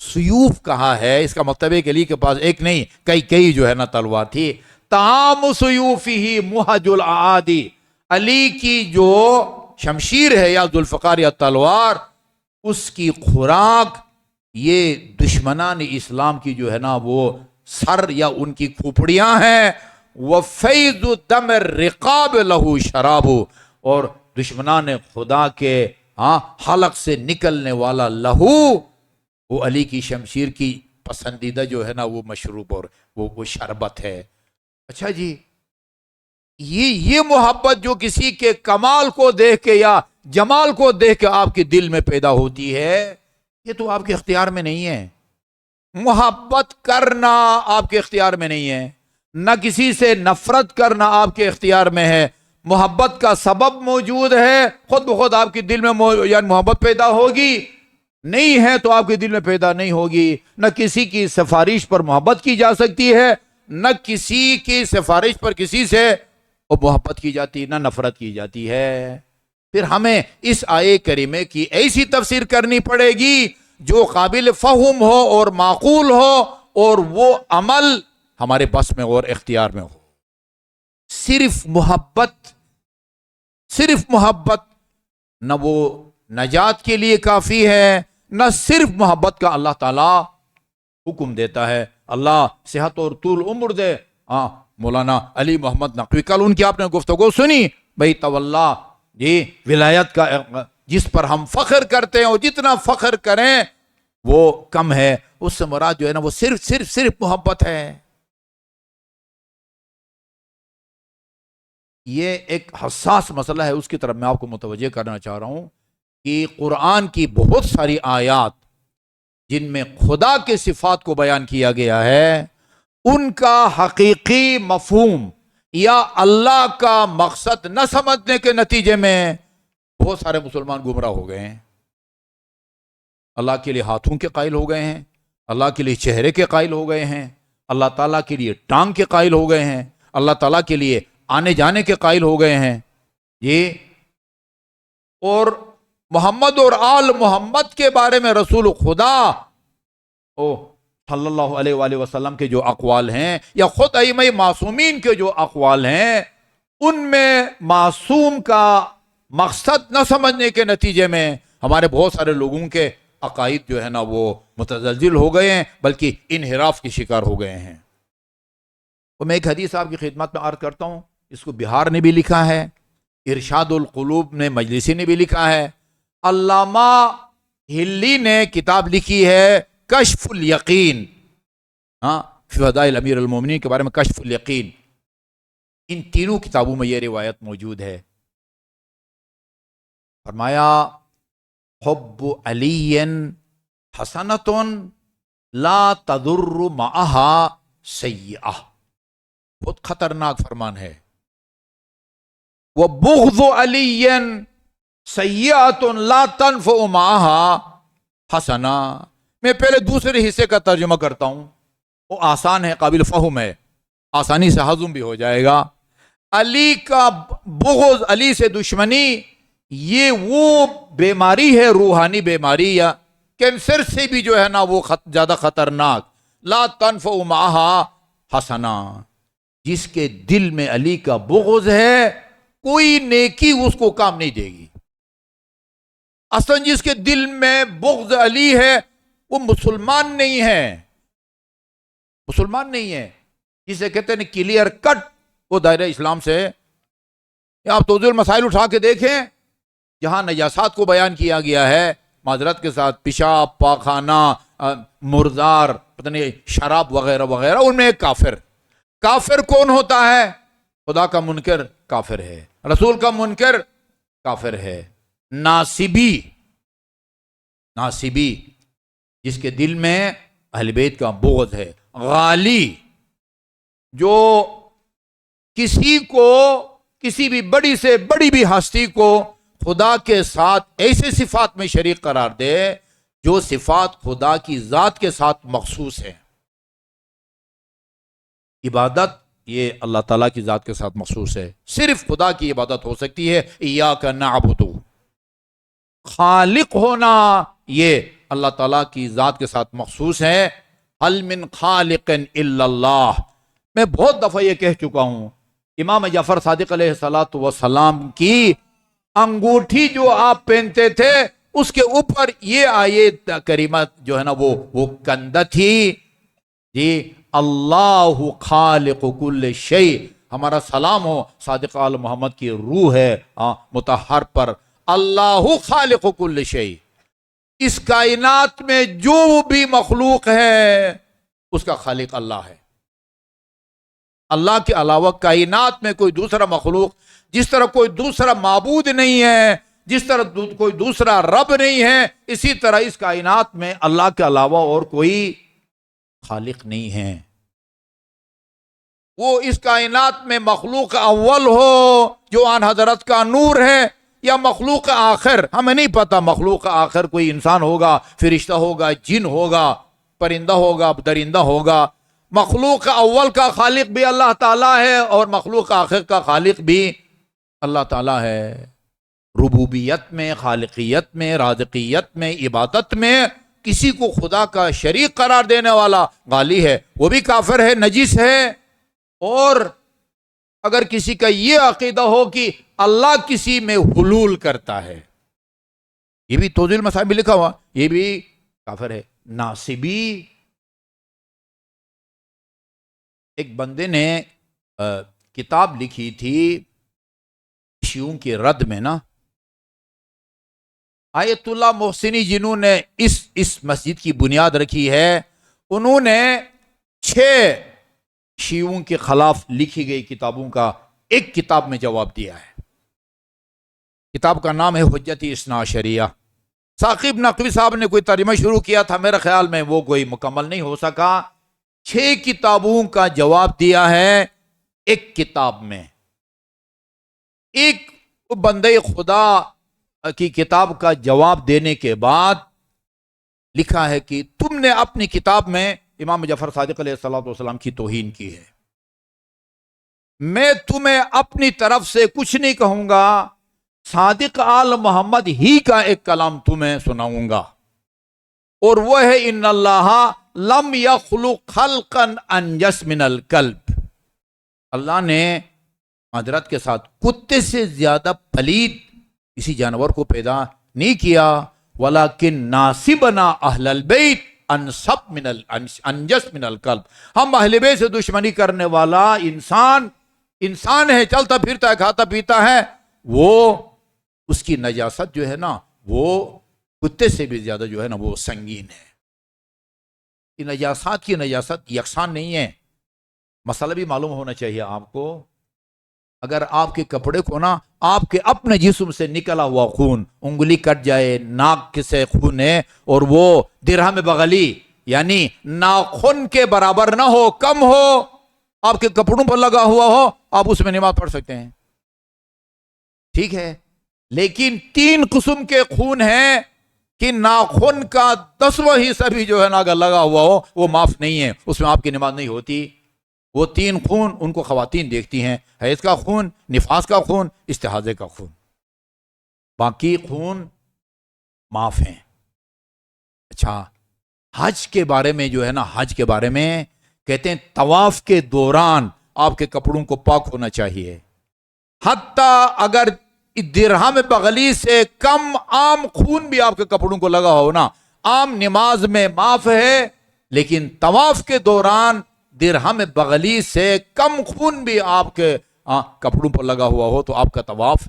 Speaker 1: سیوف کہا ہے، اس کا مطلب ہے کہ علی کے پاس ایک نہیں کئی جو ہے نا تلوار تھی. طعام سیوفہ مہج الاعادی. علی کی جو شمشیر ہے یا ذوالفقار یا تلوار، اس کی خوراک یہ دشمنان اسلام کی جو ہے نا وہ سر یا ان کی کھوپڑیاں ہیں. وفیض دم الرقاب لہو شراب. اور دشمنان خدا کے حلق سے نکلنے والا لہو وہ علی کی شمشیر کی پسندیدہ جو ہے نا وہ مشروب اور وہ شربت ہے. اچھا جی، یہ محبت جو کسی کے کمال کو دیکھ کے یا جمال کو دیکھ کے آپ کے دل میں پیدا ہوتی ہے، یہ تو آپ کے اختیار میں نہیں ہے. محبت کرنا آپ کے اختیار میں نہیں ہے، نہ کسی سے نفرت کرنا آپ کے اختیار میں ہے. محبت کا سبب موجود ہے، خود بخود آپ کے دل میں یعنی محبت پیدا ہوگی. نہیں ہے تو آپ کے دل میں پیدا نہیں ہوگی. نہ کسی کی سفارش پر محبت کی جا سکتی ہے، نہ کسی کی سفارش پر کسی سے محبت کی جاتی، نہ نفرت کی جاتی ہے. پھر ہمیں اس آیے کریمے کی ایسی تفسیر کرنی پڑے گی جو قابل فہم ہو اور معقول ہو اور وہ عمل ہمارے بس میں اور اختیار میں ہو. صرف محبت نہ وہ نجات کے لیے کافی ہے، نہ صرف محبت کا اللہ تعالی حکم دیتا ہے. اللہ صحت اور طول عمر دے. مولانا علی محمد نقوی، کل ان کی آپ نے گفتگو سنی، بھائی تولا جی ولایت کا جس پر ہم فخر کرتے ہیں اور جتنا فخر کریں وہ کم ہے. اس سے مراد جو ہے نا وہ صرف محبت ہے. یہ ایک حساس مسئلہ ہے، اس کی طرف میں آپ کو متوجہ کرنا چاہ رہا ہوں کہ قرآن کی بہت ساری آیات جن میں خدا کے صفات کو بیان کیا گیا ہے، ان کا حقیقی مفہوم یا اللہ کا مقصد نہ سمجھنے کے نتیجے میں بہت سارے مسلمان گمراہ ہو گئے ہیں. اللہ کے لیے ہاتھوں کے قائل ہو گئے ہیں، اللہ کے لیے چہرے کے قائل ہو گئے ہیں، اللہ تعالیٰ کے لیے ٹانگ کے قائل ہو گئے ہیں، اللہ تعالیٰ کے لیے آنے جانے کے قائل ہو گئے ہیں. یہ اور محمد اور آل محمد کے بارے میں رسول خدا صلی اللہ علیہ وآلہ وسلم کے جو اقوال ہیں یا خود ائمہ معصومین کے جو اقوال ہیں، ان میں معصوم کا مقصد نہ سمجھنے کے نتیجے میں ہمارے بہت سارے لوگوں کے عقائد جو ہے نا وہ متزلزل ہو گئے ہیں، بلکہ انحراف کی شکار ہو گئے ہیں. تو میں ایک حدیث آپ کی خدمت میں عرض کرتا ہوں، اس کو بہار نے بھی لکھا ہے، ارشاد القلوب نے مجلسی نے بھی لکھا ہے، علامہ ہلی نے کتاب لکھی ہے کشف الیقین، فی فضائل امیر المومنین کے بارے میں کشف الیقین. ان تینوں کتابوں میں یہ روایت موجود ہے. فرمایا حب علی حسنۃ لا تضر معها سیئہ. بہت خطرناک فرمان ہے. وبغض علی سیئۃ لا تنفع معها حسنا. میں پہلے دوسرے حصے کا ترجمہ کرتا ہوں، وہ آسان ہے، قابل فہم ہے، آسانی سے ہضم بھی ہو جائے گا. علی کا بغض، علی سے دشمنی، یہ وہ بیماری ہے، روحانی بیماری، یا کینسر سے بھی جو ہے نا وہ زیادہ خطرناک. لا تنفع معها حسنا، جس کے دل میں علی کا بغض ہے کوئی نیکی اس کو کام نہیں دے گی. اصلا جس کے دل میں بغض علی ہے وہ مسلمان نہیں ہے، مسلمان نہیں ہے. جسے کہتے ہیں کلیئر کٹ وہ دائرہ اسلام سے. آپ توضیح المسائل اٹھا کے دیکھیں، جہاں نجاسات کو بیان کیا گیا ہے معذرت کے ساتھ، پیشاب، پاخانہ، مردار، پتہ نہیں شراب وغیرہ وغیرہ، ان میں ایک کافر. کافر کون ہوتا ہے؟ خدا کا منکر کافر ہے، رسول کا منکر کافر ہے. ناصبی، ناصبی جس کے دل میں اہل بیت کا بغض ہے. غالی، جو کسی کو، کسی بھی بڑی سے بڑی بھی ہستی کو خدا کے ساتھ ایسے صفات میں شریک قرار دے جو صفات خدا کی ذات کے ساتھ مخصوص ہیں. عبادت یہ اللہ تعالیٰ کی ذات کے ساتھ مخصوص ہے، صرف خدا کی عبادت ہو سکتی ہے. ایاک نعبد، خالق ہونا یہ اللہ تعالیٰ کی ذات کے ساتھ مخصوص ہے. هل من خالق الا اللہ. میں بہت دفعہ یہ کہہ چکا ہوں، امام جعفر صادق علیہ السلام کی انگوٹھی جو آپ پہنتے تھے اس کے اوپر یہ آیت کریمہ جو ہے نا وہ کندہ تھی جی، اللہ خالق کل شیء. ہمارا سلام ہو صادق آل محمد کی روح ہے مطہر پر. اللہ خالق کل شیء، اس کائنات میں جو بھی مخلوق ہے اس کا خالق اللہ ہے. اللہ کے علاوہ کائنات میں کوئی دوسرا مخلوق، جس طرح کوئی دوسرا معبود نہیں ہے، جس طرح کوئی دوسرا رب نہیں ہے، اسی طرح اس کائنات میں اللہ کے علاوہ اور کوئی خالق نہیں ہے. وہ اس کائنات میں مخلوق اول ہو جو آن حضرت کا نور ہے، یا مخلوق آخر، ہمیں نہیں پتا مخلوق آخر کوئی انسان ہوگا، فرشتہ ہوگا، جن ہوگا، پرندہ ہوگا، درندہ ہوگا. مخلوق اول کا خالق بھی اللہ تعالیٰ ہے اور مخلوق آخر کا خالق بھی اللہ تعالیٰ ہے. ربوبیت میں، خالقیت میں، رازقیت میں، عبادت میں کسی کو خدا کا شریک قرار دینے والا غالی ہے، وہ بھی کافر ہے، نجس ہے. اور اگر کسی کا یہ عقیدہ ہو کہ اللہ کسی میں حلول کرتا ہے، یہ بھی توضیح المسائل میں لکھا ہوا، یہ بھی کافر ہے. ناصبی، ایک بندے نے کتاب لکھی تھی شیعوں کے رد میں نا، آیت اللہ محسنی جنہوں نے اس مسجد کی بنیاد رکھی ہے، انہوں نے 6 شیعوں کے خلاف لکھی گئی کتابوں کا ایک کتاب میں جواب دیا ہے. کتاب کا نام ہے حجت اثنا عشریہ. ثاقب نقوی صاحب نے کوئی ترجمہ شروع کیا تھا، میرا خیال میں وہ کوئی مکمل نہیں ہو سکا. 6 کتابوں کا جواب دیا ہے ایک کتاب میں. ایک بندے خدا کی کتاب کا جواب دینے کے بعد لکھا ہے کہ تم نے اپنی کتاب میں امام جعفر صادق علیہ السلام کی توہین کی ہے. میں تمہیں اپنی طرف سے کچھ نہیں کہوں گا، صادق آل محمد ہی کا ایک کلام تمہیں سناؤں گا، اور وہ ہے ان اللہ لم یخلق خلقا انجس من الکلب. اللہ نے معذرت کے ساتھ کتے سے زیادہ پلید کسی جانور کو پیدا نہیں کیا. ولیکن ناصبنا اہل البیت انسب من انجس من الکلب. ہم اہل بیت سے دشمنی کرنے والا انسان ہے، چلتا پھرتا ہے، کھاتا پیتا ہے، وہ اس کی نجاست جو ہے نا وہ کتے سے بھی زیادہ جو ہے نا وہ سنگین ہے. یہ نجاست کی نجاست یکساں نہیں ہے. مسئلہ بھی معلوم ہونا چاہیے آپ کو. اگر آپ کے کپڑے کو نا آپ کے اپنے جسم سے نکلا ہوا خون، انگلی کٹ جائے، ناک سے خون ہے، اور وہ درہم بغلی یعنی ناخن کے برابر نہ ہو، کم ہو، آپ کے کپڑوں پر لگا ہوا ہو، آپ اس میں نماز پڑھ سکتے ہیں. ٹھیک ہے، لیکن 3 قسم کے خون ہیں کہ ناخن کا 10واں حصہ بھی جو ہے نا اگر لگا ہوا ہو وہ معاف نہیں ہے، اس میں آپ کی نماز نہیں ہوتی۔ وہ 3 خون ان کو خواتین دیکھتی ہیں، حیض کا خون، نفاس کا خون، استحاضے کا خون، باقی خون معاف ہیں۔ اچھا، حج کے بارے میں جو ہے نا، حج کے بارے میں کہتے ہیں طواف کے دوران آپ کے کپڑوں کو پاک ہونا چاہیے، حتیٰ اگر درہم بغلی سے کم عام خون بھی آپ کے کپڑوں کو لگا ہو نا، عام نماز میں معاف ہے، لیکن طواف کے دوران درہم بغلی سے کم خون بھی آپ کے کپڑوں پر لگا ہوا ہو تو آپ کا طواف،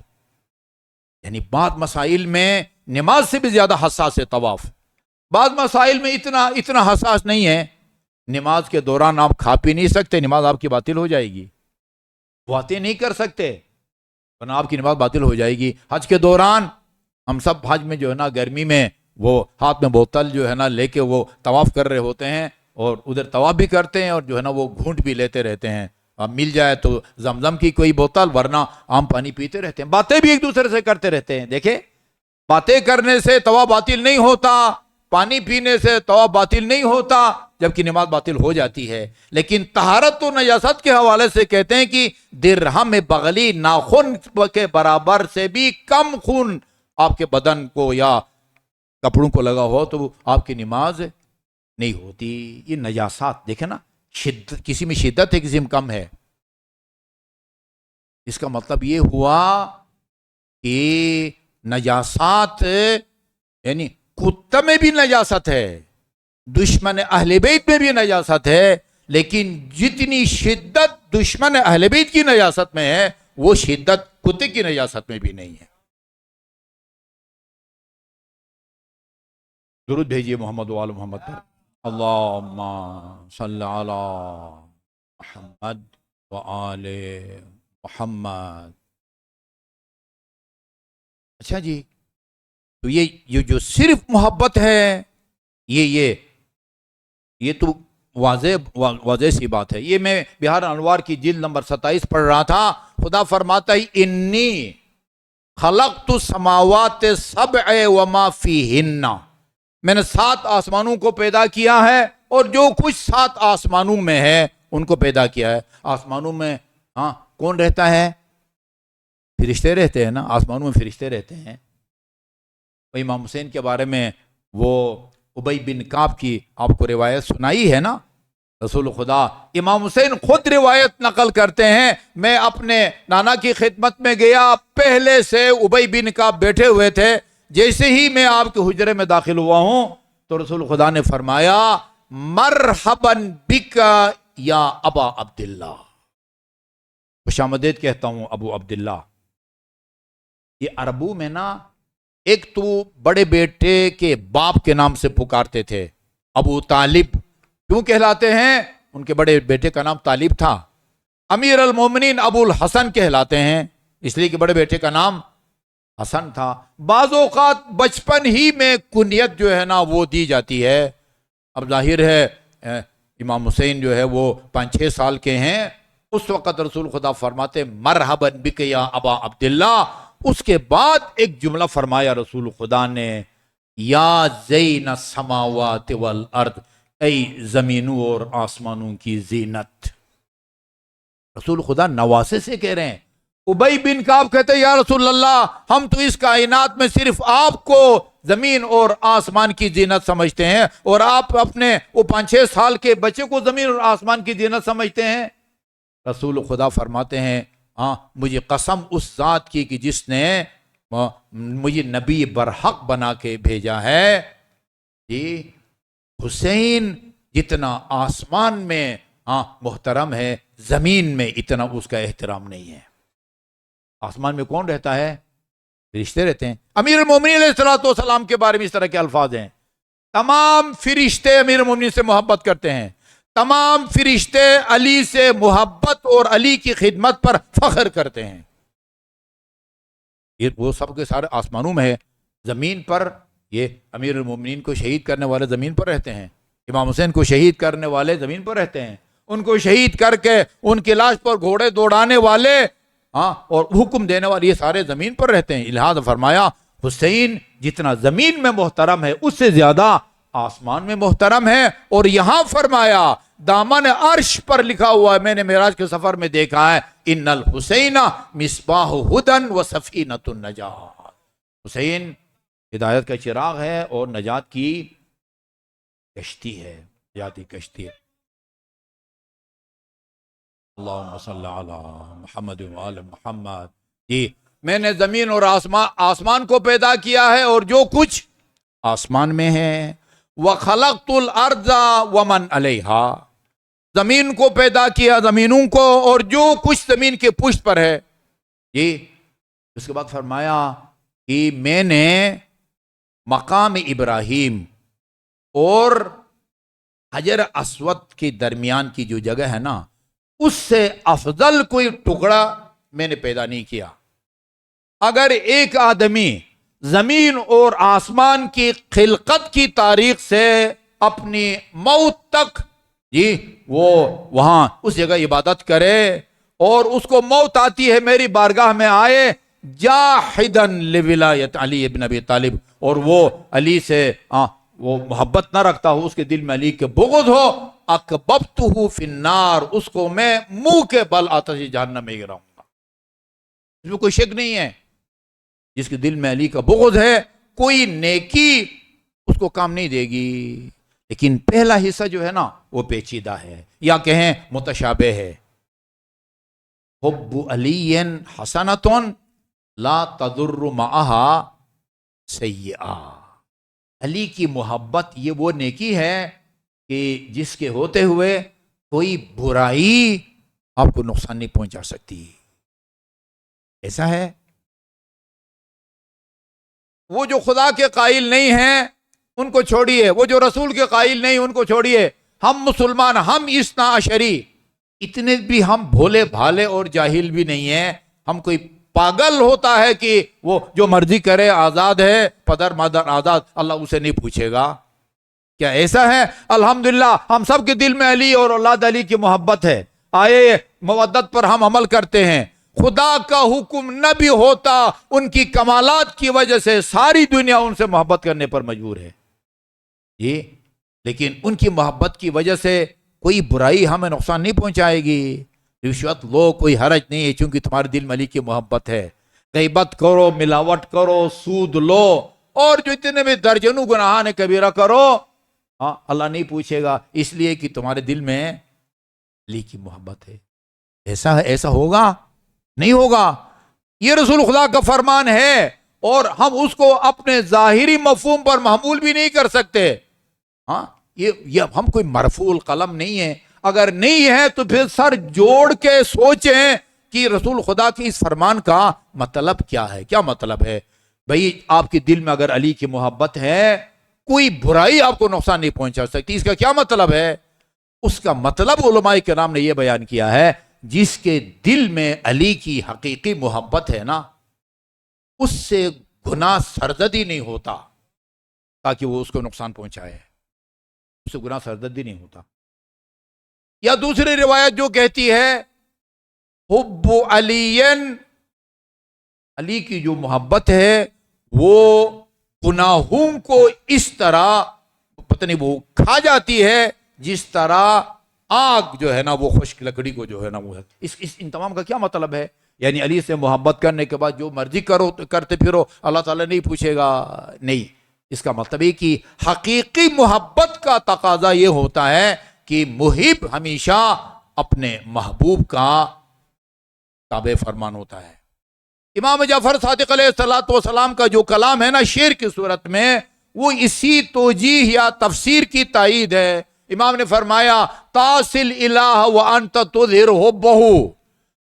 Speaker 1: یعنی بعض مسائل میں نماز سے بھی زیادہ حساس ہے طواف، بعض مسائل میں اتنا حساس نہیں ہے۔ نماز کے دوران آپ کھا پی نہیں سکتے، نماز آپ کی باطل ہو جائے گی، باتیں نہیں کر سکتے ورنہ آپ کی نماز باطل ہو جائے گی۔ حج کے دوران ہم سب حج میں جو ہے نا گرمی میں وہ ہاتھ میں بوتل جو ہے نا لے کے وہ طواف کر رہے ہوتے ہیں اور ادھر طواف بھی کرتے ہیں اور جو ہے نا وہ گھونٹ بھی لیتے رہتے ہیں، اب مل جائے تو زمزم کی کوئی بوتل ورنہ عام پانی پیتے رہتے ہیں، باتیں بھی ایک دوسرے سے کرتے رہتے ہیں۔ دیکھیں، باتیں کرنے سے طواف باطل نہیں ہوتا، پانی پینے سے طواف باطل نہیں ہوتا، جبکہ نماز باطل ہو جاتی ہے۔ لیکن طہارت و نجاست کے حوالے سے کہتے ہیں کہ درہم بغلی ناخن کے برابر سے بھی کم خون آپ کے بدن کو یا کپڑوں کو لگا ہو تو آپ کی نماز نہیں ہوتی۔ یہ نجاسات دیکھیں نا، شدت، کسی میں شدت ہے کسی میں کم ہے، اس کا مطلب یہ ہوا کہ نجاسات یعنی کتے میں بھی نجاست ہے، دشمن اہل بیت میں بھی نجاست ہے، لیکن جتنی شدت دشمن اہل بیت کی نجاست میں ہے وہ شدت کتے کی نجاست میں بھی نہیں ہے۔ درود بھیجئے محمد و آل محمد پر، اللہم صلی علی محمد و آل محمد۔ اچھا جی، تو یہ جو صرف محبت ہے یہ تو واضح سی بات ہے۔ یہ میں بہار انوار کی جلد نمبر 27 پڑھ رہا تھا، خدا فرماتا ہے انی خلقت السماوات السبع وما فیہن، میں نے 7 آسمانوں کو پیدا کیا ہے اور جو کچھ 7 آسمانوں میں ہے ان کو پیدا کیا ہے۔ آسمانوں میں کون رہتا ہے؟ فرشتے رہتے ہیں نا، آسمانوں میں فرشتے رہتے ہیں۔ امام حسین کے بارے میں وہ ابی بن کعب کی آپ کو روایت سنائی ہے نا، رسول خدا امام حسین خود روایت نقل کرتے ہیں، میں اپنے نانا کی خدمت میں گیا، پہلے سے ابی بن کعب بیٹھے ہوئے تھے، جیسے ہی میں آپ کے حجرے میں داخل ہوا ہوں تو رسول خدا نے فرمایا مرحبا بک یا ابا عبداللہ، خوش آمدید کہتا ہوں ابو عبداللہ۔ یہ عربوں میں نا ایک تو بڑے بیٹے کے باپ کے نام سے پکارتے تھے، ابو طالب کیوں کہلاتے ہیں؟ ان کے بڑے بیٹے کا نام طالب تھا۔ امیر المومنین ابو الحسن کہلاتے ہیں اس لیے کہ بڑے بیٹے کا نام حسن تھا۔ بعض اوقات بچپن ہی میں کنیت جو ہے نا وہ دی جاتی ہے۔ اب ظاہر ہے امام حسین جو ہے وہ 5-6 سال کے ہیں، اس وقت رسول خدا فرماتے مرحبا بک یا ابا عبداللہ۔ اس کے بعد ایک جملہ فرمایا رسول خدا نے، یا زین السماوات والارض، اے زمینوں اور آسمانوں کی زینت۔ رسول خدا نواسے سے کہہ رہے ہیں۔ ابی بن کعب کہتے ہیں یا رسول اللہ، ہم تو اس کائنات میں صرف آپ کو زمین اور آسمان کی زینت سمجھتے ہیں اور آپ اپنے وہ 5-6 سال کے بچے کو زمین اور آسمان کی زینت سمجھتے ہیں۔ رسول خدا فرماتے ہیں مجھے قسم اس ذات کی کہ جس نے مجھے نبی برحق بنا کے بھیجا ہے، حسین جتنا آسمان میں محترم ہے زمین میں اتنا اس کا احترام نہیں ہے۔ آسمان میں کون رہتا ہے؟ فرشتے رہتے ہیں۔ امیر المومنین علیہ السلام کے بارے میں اس طرح کے الفاظ ہیں، تمام فرشتے امیر المومنین سے محبت کرتے ہیں، تمام فرشتے علی سے محبت اور علی کی خدمت پر فخر کرتے ہیں۔ یہ وہ سب کے سارے آسمانوں میں ہے، زمین پر یہ امیر المومنین کو شہید کرنے والے زمین پر رہتے ہیں، امام حسین کو شہید کرنے والے زمین پر رہتے ہیں، ان کو شہید کر کے ان کی لاش پر گھوڑے دوڑانے والے ہاں، اور حکم دینے والے یہ سارے زمین پر رہتے ہیں. لہذا فرمایا حسین جتنا زمین میں محترم ہے اس سے زیادہ آسمان میں محترم ہے. اور یہاں فرمایا دامن عرش پر لکھا ہوا ہے، میں نے معراج کے سفر میں دیکھا ہے، ان الحسین مصباح ہدن و سفینۃ النجات. حسین ہدایت کا چراغ ہے اور نجات کی کشتی ہے، نجاتی کشتی ہے. اللہم صلی علی محمد وآل محمد. جی میں نے زمین اور آسمان کو پیدا کیا ہے اور جو کچھ آسمان میں ہے. وَخَلَقْتُ الْأَرْضَ وَمَنْ عَلَيْهَا، زمین کو پیدا کیا، زمینوں کو اور جو کچھ زمین کے پشت پر ہے. جی اس کے بعد فرمایا کہ میں نے مقام ابراہیم اور حجر اسود کے درمیان کی جو جگہ ہے نا، اس سے افضل کوئی ٹکڑا میں نے پیدا نہیں کیا. اگر ایک آدمی زمین اور آسمان کی خلقت کی تاریخ سے اپنی موت تک جی وہ وہاں اس جگہ عبادت کرے اور اس کو موت آتی ہے میری بارگاہ میں آئے جاحدن لولایت علی ابن ابی طالب، اور وہ علی سے وہ محبت نہ رکھتا ہو، اس کے دل میں علی کے بغض ہو، اکببتہ فی النار، اس کو میں منہ کے بل آتش جہنم میں گراؤں گا. اس میں کوئی شک نہیں ہے. جس کے دل میں علی کا بغض ہے کوئی نیکی اس کو کام نہیں دے گی. لیکن پہلا حصہ جو ہے نا وہ پیچیدہ ہے، یا کہیں متشابہ ہے. حب علی حسنۃ لا تضر معها سیئہ، علی کی محبت یہ وہ نیکی ہے کہ جس کے ہوتے ہوئے کوئی برائی آپ کو نقصان نہیں پہنچا سکتی. ایسا ہے. وہ جو خدا کے قائل نہیں ہیں ان کو چھوڑیے، وہ جو رسول کے قائل نہیں ان کو چھوڑیے. ہم مسلمان، ہم اثنا عشری اتنے بھی ہم بھولے بھالے اور جاہل بھی نہیں ہیں. ہم کوئی پاگل ہوتا ہے کہ وہ جو مرضی کرے، آزاد ہے، پدر مادر آزاد، اللہ اسے نہیں پوچھے گا. کیا ایسا ہے؟ الحمدللہ ہم سب کے دل میں علی اور اولاد علی کی محبت ہے. آئے مودت پر ہم عمل کرتے ہیں. خدا کا حکم نہ بھی ہوتا، ان کی کمالات کی وجہ سے ساری دنیا ان سے محبت کرنے پر مجبور ہے. یہ لیکن ان کی محبت کی وجہ سے کوئی برائی ہمیں نقصان نہیں پہنچائے گی. رشوت لو کوئی حرج نہیں ہے چونکہ تمہارے دل میں علی کی محبت ہے. غیبت کرو، ملاوٹ کرو، سود لو اور جو اتنے بھی درجنوں گناہان کبیرہ کرو، اللہ نہیں پوچھے گا، اس لیے کہ تمہارے دل میں علی کی محبت ہے. ایسا ہوگا؟ نہیں ہوگا. یہ رسول خدا کا فرمان ہے اور ہم اس کو اپنے ظاہری مفہوم پر محمول بھی نہیں کر سکتے. یہ ہم کوئی مرفوع القلم نہیں ہے. اگر نہیں ہے تو پھر سر جوڑ کے سوچیں کہ رسول خدا کی اس فرمان کا مطلب کیا ہے. کیا مطلب ہے بھئی؟ آپ کے دل میں اگر علی کی محبت ہے کوئی برائی آپ کو نقصان نہیں پہنچا سکتی. اس کا کیا مطلب ہے؟ اس کا مطلب علماء کرام نے یہ بیان کیا ہے، جس کے دل میں علی کی حقیقی محبت ہے نا، اس سے گناہ سرزدی نہیں ہوتا تاکہ وہ اس کو نقصان پہنچائے. اس سے گناہ سرزدی نہیں ہوتا. یا دوسری روایت جو کہتی ہے حب علی، علی کی جو محبت ہے وہ گناہوں کو اس طرح پتہ نہیں وہ کھا جاتی ہے جس طرح آگ جو ہے نا وہ خشک لکڑی کو جو ہے نا وہ ہے. ان تمام کا کیا مطلب ہے؟ یعنی علی سے محبت کرنے کے بعد جو مرضی کرو کرتے پھرو، اللہ تعالیٰ نہیں پوچھے گا؟ نہیں. اس کا مطلب ہے کہ حقیقی محبت کا تقاضا یہ ہوتا ہے کہ محب ہمیشہ اپنے محبوب کا تابع فرمان ہوتا ہے. امام جعفر صادق علیہ السلام کا جو کلام ہے نا شعر کی صورت میں، وہ اسی توجیہ یا تفسیر کی تائید ہے. امام نے فرمایا تاصل الہ وانت تظہر حبہ،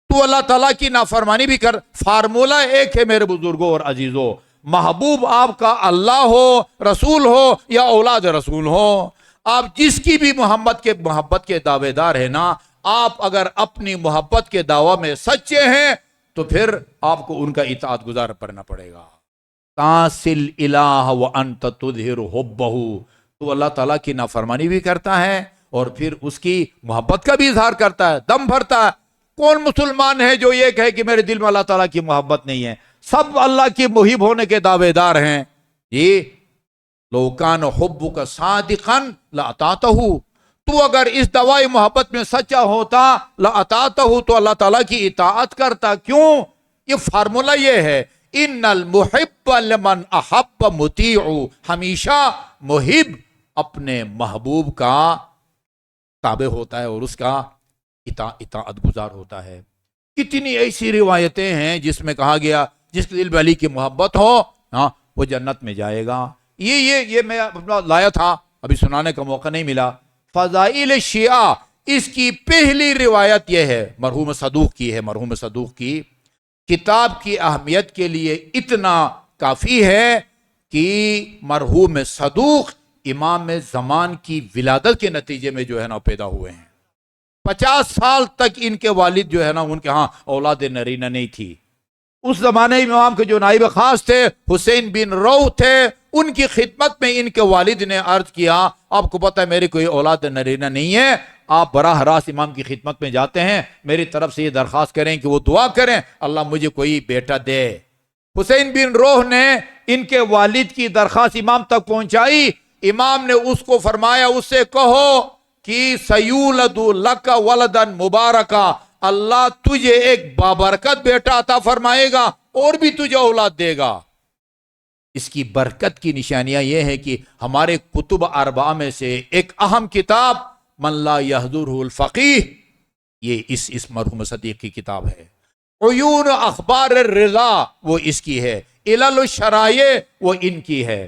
Speaker 1: تو اللہ تعالیٰ کی نافرمانی بھی کر. فارمولہ ایک ہے میرے بزرگوں اور عزیزوں، محبوب آپ کا اللہ ہو، رسول ہو یا اولاد رسول ہو، آپ جس کی بھی محبت کے دعوے دار ہیں نا، آپ اگر اپنی محبت کے دعوی میں سچے ہیں تو پھر آپ کو ان کا اطاعت گزار کرنا پڑے گا. تاصل الہ وانت تظہر حبہ، تو اللہ تعالیٰ کی نافرمانی بھی کرتا ہے اور پھر اس کی محبت کا بھی اظہار کرتا ہے، دم بھرتا ہے. کون مسلمان ہے جو یہ کہے کہ میرے دل میں اللہ تعالیٰ کی محبت نہیں ہے؟ سب اللہ کی محب ہونے کے دعوے دار ہیں. یہ لو کان حبک صادقا لاطعتہ، تو اگر اس دعوی محبت میں سچا ہوتا لاطعتہ تو اللہ تعالیٰ کی اطاعت کرتا. کیوں؟ یہ فارمولہ یہ ہے، ان المحب لمن احب مطیع، ہمیشہ محب اپنے محبوب کا تابع ہوتا ہے اور اس کا اطاعت گزار ہوتا ہے. کتنی ایسی روایتیں ہیں جس میں کہا گیا جس کے دل میں علی کی محبت ہو ہاں وہ جنت میں جائے گا. یہ میں اپنا لایا تھا، ابھی سنانے کا موقع نہیں ملا. فضائل شیعہ، اس کی پہلی روایت یہ ہے، مرحوم صدوق کی ہے. مرحوم صدوق کی کتاب کی اہمیت کے لیے اتنا کافی ہے کہ مرحوم صدوق امام زمان کی ولادت کے نتیجے میں جو ہے نا پیدا ہوئے ہیں. 50 سال تک ان کے والد جو ہے نا ان کے ہاں اولاد نرینہ نہیں تھی. اس زمانے امام کے جو نائب خاص تھے حسین بن رو تھے، ان کی خدمت میں ان کے والد نے عرض کیا آپ کو پتہ ہے میری کوئی اولاد نرینہ نہیں ہے، آپ براہ راست امام کی خدمت میں جاتے ہیں، میری طرف سے یہ درخواست کریں کہ وہ دعا کریں اللہ مجھے کوئی بیٹا دے. حسین بن روح نے ان کے والد کی درخواست امام تک پہنچائی. امام نے اس کو فرمایا اس سے کہو کہ سیولد لک ولدن مبارکا، اللہ تجھے ایک بابرکت بیٹا عطا فرمائے گا اور بھی تجھے اولاد دے گا. اس کی برکت کی نشانیاں یہ ہے کہ ہمارے کتب اربعہ میں سے ایک اہم کتاب من لا یحضرہ الفقیہ، یہ اس مرحوم صدیق کی کتاب ہے. عیون اخبار الرضا وہ اس کی ہے. علل الشرائع وہ ان کی ہے.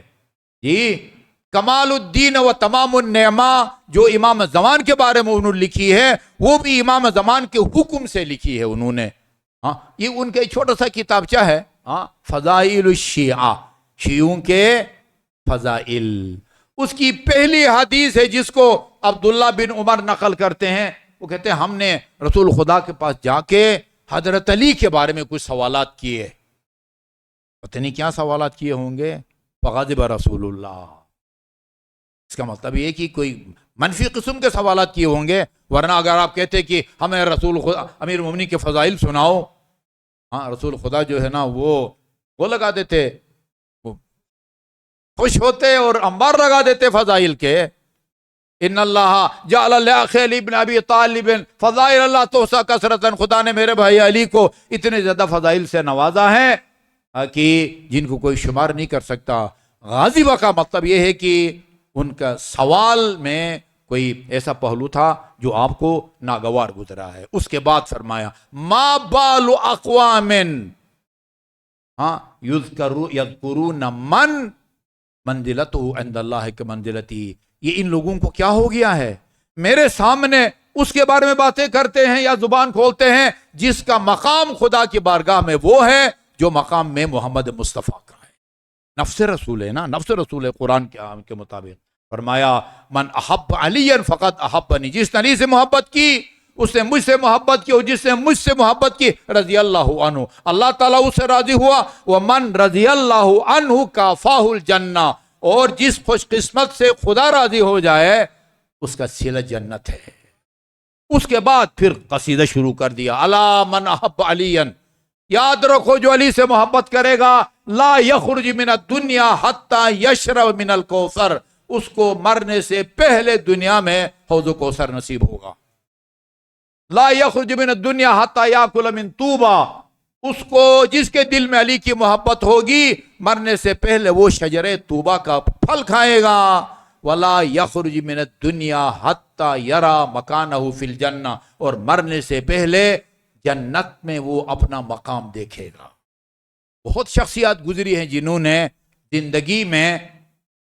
Speaker 1: جی کمال الدین و تمام النعمہ جو امام زمان کے بارے میں انہوں نے لکھی ہے وہ بھی امام زمان کے حکم سے لکھی ہے انہوں نے. ہاں یہ ان کا چھوٹا سا کتابچہ ہے. ہاں فضائل الشیعہ، شیعوں کے فضائل. اس کی پہلی حدیث ہے جس کو عبداللہ بن عمر نقل کرتے ہیں. وہ کہتے ہیں ہم نے رسول خدا کے پاس جا کے حضرت علی کے بارے میں کچھ سوالات کیے. پتہ نہیں کیا سوالات کیے ہوں گے. فغضب رسول اللہ، اس کا مطلب یہ کہ کوئی منفی قسم کے سوالات کیے ہوں گے، ورنہ اگر آپ کہتے کہ ہمیں رسول خدا امیر المومنین کے فضائل سناؤ، ہاں رسول خدا جو ہے نا وہ لگا دیتے، وہ خوش ہوتے اور انبار لگا دیتے فضائل کے. ان اللہ جعل لعلی ابن ابی طالب فضائل اللہ تحصی کثرۃ، خدا نے میرے بھائی علی کو اتنے زیادہ فضائل سے نوازا ہے کہ جن کو کوئی شمار نہیں کر سکتا. غاضبہ کا مطلب یہ ہے کہ ان کا سوال میں کوئی ایسا پہلو تھا جو آپ کو ناگوار گزرا ہے. اس کے بعد فرمایا ما بال اقوام ہاں یذکرون من منزلتہ عند اللہ کی منزلتی، یہ ان لوگوں کو کیا ہو گیا ہے میرے سامنے اس کے بارے میں باتیں کرتے ہیں یا زبان کھولتے ہیں جس کا مقام خدا کی بارگاہ میں وہ ہے جو مقام میں محمد مصطفیٰ کا ہے. نفس رسول ہے نا، نفس رسول ہے قرآن کے مطابق. فرمایا من احب علی فقط احبنی، جس نے علی سے محبت کی اس نے مجھ سے محبت کی، اور جس نے مجھ سے محبت کی رضی اللہ عنہ، اللہ تعالیٰ اس سے راضی ہوا. ومن رضی اللہ عنہ کافاہ الجنہ، اور جس خوش قسمت سے خدا راضی ہو جائے اس کا صلہ جنت ہے. اس کے بعد پھر قصیدہ شروع کر دیا الا من احب علی، یاد رکھو جو علی سے محبت کرے گا لا یخرج من الدنیا حتی یشرب من الکوثر، اس کو مرنے سے پہلے دنیا میں حوض کوثر نصیب ہوگا. لا یخرج من الدنیا حتی یاکل من طوبہ، اس کو جس کے دل میں علی کی محبت ہوگی مرنے سے پہلے وہ شجر طوبہ کا پھل کھائے گا. ولا یخرج من الدنیا حتی یرا مکانہ فی الجنہ، اور مرنے سے پہلے جنت میں وہ اپنا مقام دیکھے گا. بہت شخصیات گزری ہیں جنہوں نے زندگی میں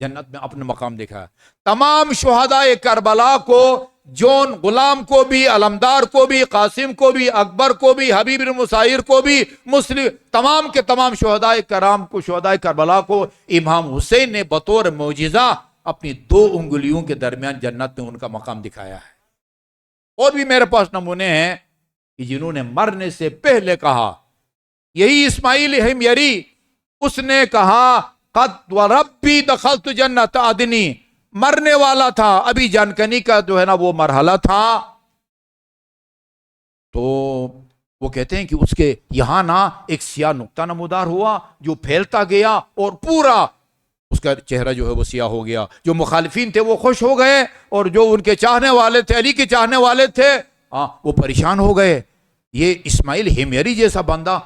Speaker 1: جنت میں اپنا مقام دیکھا. تمام شہداء کربلا کو، جون غلام کو بھی، علمدار کو بھی، قاسم کو بھی، اکبر کو بھی، حبیب بن مسائر کو بھی، مسلم تمام کے تمام شہداء کرام کو، شہداء کربلا کو امام حسین نے بطور معجزہ اپنی 2 انگلیوں کے درمیان جنت میں ان کا مقام دکھایا ہے. اور بھی میرے پاس نمونے ہیں کہ جنہوں نے مرنے سے پہلے کہا. یہی اسماعیل ہمیری، اس نے کہا قد وربی دخلت جنت عدنی، مرنے والا تھا، ابھی جانکنی کا جو ہے نا وہ مرحلہ تھا. تو وہ کہتے ہیں کہ اس کے یہاں نا ایک سیاہ نقطہ نمودار ہوا جو پھیلتا گیا اور پورا اس کا چہرہ جو ہے وہ سیاہ ہو گیا. جو مخالفین تھے وہ خوش ہو گئے اور جو ان کے چاہنے والے تھے، علی کے چاہنے والے تھے، وہ پریشان ہو گئے. یہ اسماعیل ہمیری جیسا بندہ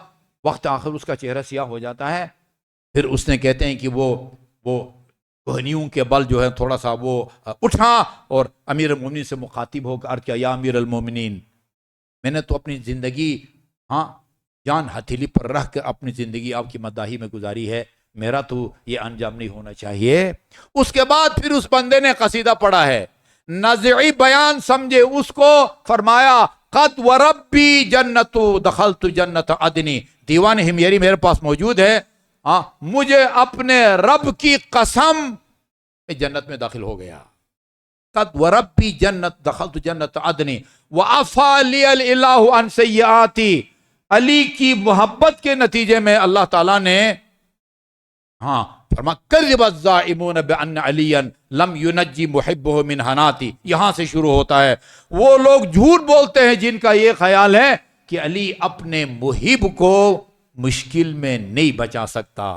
Speaker 1: وقت آخر اس کا چہرہ سیاہ ہو جاتا ہے. پھر اس نے کہتے ہیں کہ وہ کوہنیوں کے بل جو ہے تھوڑا سا وہ اٹھا اور امیر المومنین سے مخاطب ہو کر کیا، یا امیر المومنین، میں نے تو اپنی زندگی جان ہتھیلی پر رکھ کر اپنی زندگی آپ کی مداحی میں گزاری ہے، میرا تو یہ انجام نہیں ہونا چاہیے. اس کے بعد پھر اس بندے نے قصیدہ پڑھا ہے، نزعی بیان سمجھے اس کو، فرمایا قد وربی جنت دخلت جنت عدنی. دیوان ہمیری میرے پاس موجود ہے. مجھے اپنے رب کی قسم میں جنت میں داخل ہو گیا. قد وربی جنت دخلت جنت عدنی وعفا لی الالہ عن سیئاتی. علی کی محبت کے نتیجے میں اللہ تعالیٰ نے فرما کذب الزائمون بان علیا لم ینجی محبہ من حناتی. یہاں سے شروع ہوتا ہے. وہ لوگ جھوٹ بولتے ہیں جن کا یہ خیال ہے کہ علی اپنے محب کو مشکل میں نہیں بچا سکتا.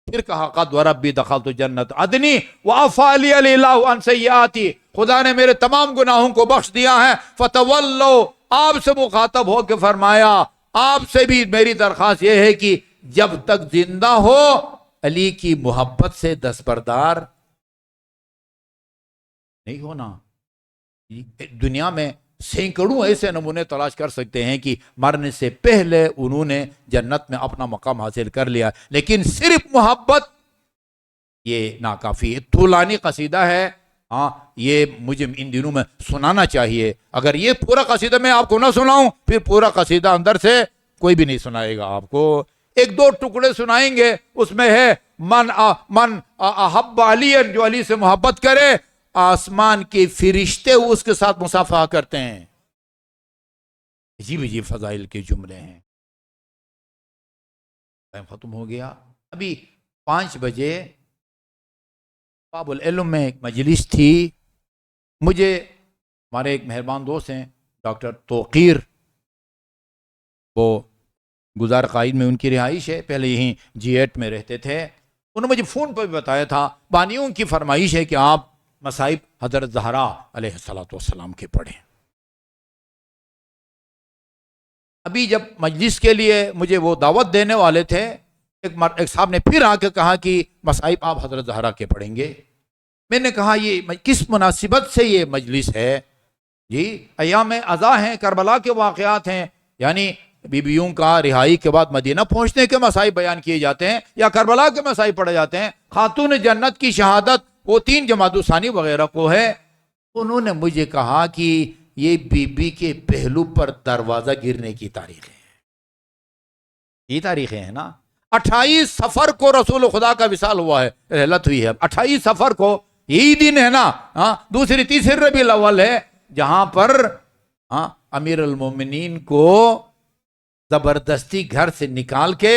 Speaker 1: پھر کہا قد وربی دخلت جنت عدنی وعفا لی الالہ عن سیئاتی. خدا نے میرے تمام گناہوں کو بخش دیا ہے. فتولوا، آپ سے مخاطب ہو کے فرمایا آپ سے بھی میری درخواست یہ ہے کہ جب تک زندہ ہو علی کی محبت سے دستبردار نہیں ہونا. دنیا میں سینکڑوں ایسے نمونے تلاش کر سکتے ہیں کہ مرنے سے پہلے انہوں نے جنت میں اپنا مقام حاصل کر لیا، لیکن صرف محبت یہ ناکافی ہے. طولانی قصیدہ ہے، یہ مجھے ان دنوں میں سنانا چاہیے. اگر یہ پورا قصیدہ میں آپ کو نہ سناؤں پھر پورا قصیدہ اندر سے کوئی بھی نہیں سنائے گا آپ کو. ایک دو ٹکڑے سنائیں گے. اس میں ہے من احب علی، جو علی سے محبت کرے آسمان کے فرشتے اس کے ساتھ مصافحہ کرتے ہیں. عجیب عجیب فضائل کے جملے ہیں. ٹائم ختم ہو گیا. ابھی 5 بجے باب العلم میں ایک مجلس تھی. مجھے ہمارے ایک مہربان دوست ہیں ڈاکٹر توقیر، وہ گزار قائد میں ان کی رہائش ہے، پہلے یہیں G8 میں رہتے تھے. انہوں نے مجھے فون پر بھی بتایا تھا بانیوں کی فرمائش ہے کہ آپ مصائب حضرت زہرا علیہ السلام کے پڑھیں. ابھی جب مجلس کے لیے مجھے وہ دعوت دینے والے تھے، ایک صاحب نے پھر آ کے کہا کہ مصائب آپ حضرت زہرا کے پڑھیں گے. میں نے کہا یہ کس مناسبت سے یہ مجلس ہے؟ جی ایام عزا ہیں، کربلا کے واقعات ہیں، یعنی بیویوں کا رہائی کے بعد مدینہ پہنچنے کے مصائب بیان کیے جاتے ہیں یا کربلا کے مصائب پڑھے جاتے ہیں. خاتون جنت کی شہادت وہ 3 جمادی الثانی وغیرہ کو ہے. انہوں نے مجھے کہا کہ یہ بی بی کے پہلو پر دروازہ گرنے کی تاریخ ہے. یہ تاریخیں ہیں نا. 28 صفر کو رسول خدا کا وصال ہوا ہے، رحلت ہوئی ہے. 28 صفر کو یہی دن ہے نا. دوسری تیسری ربیع الاول ہے جہاں پر امیر المومنین کو زبردستی گھر سے نکال کے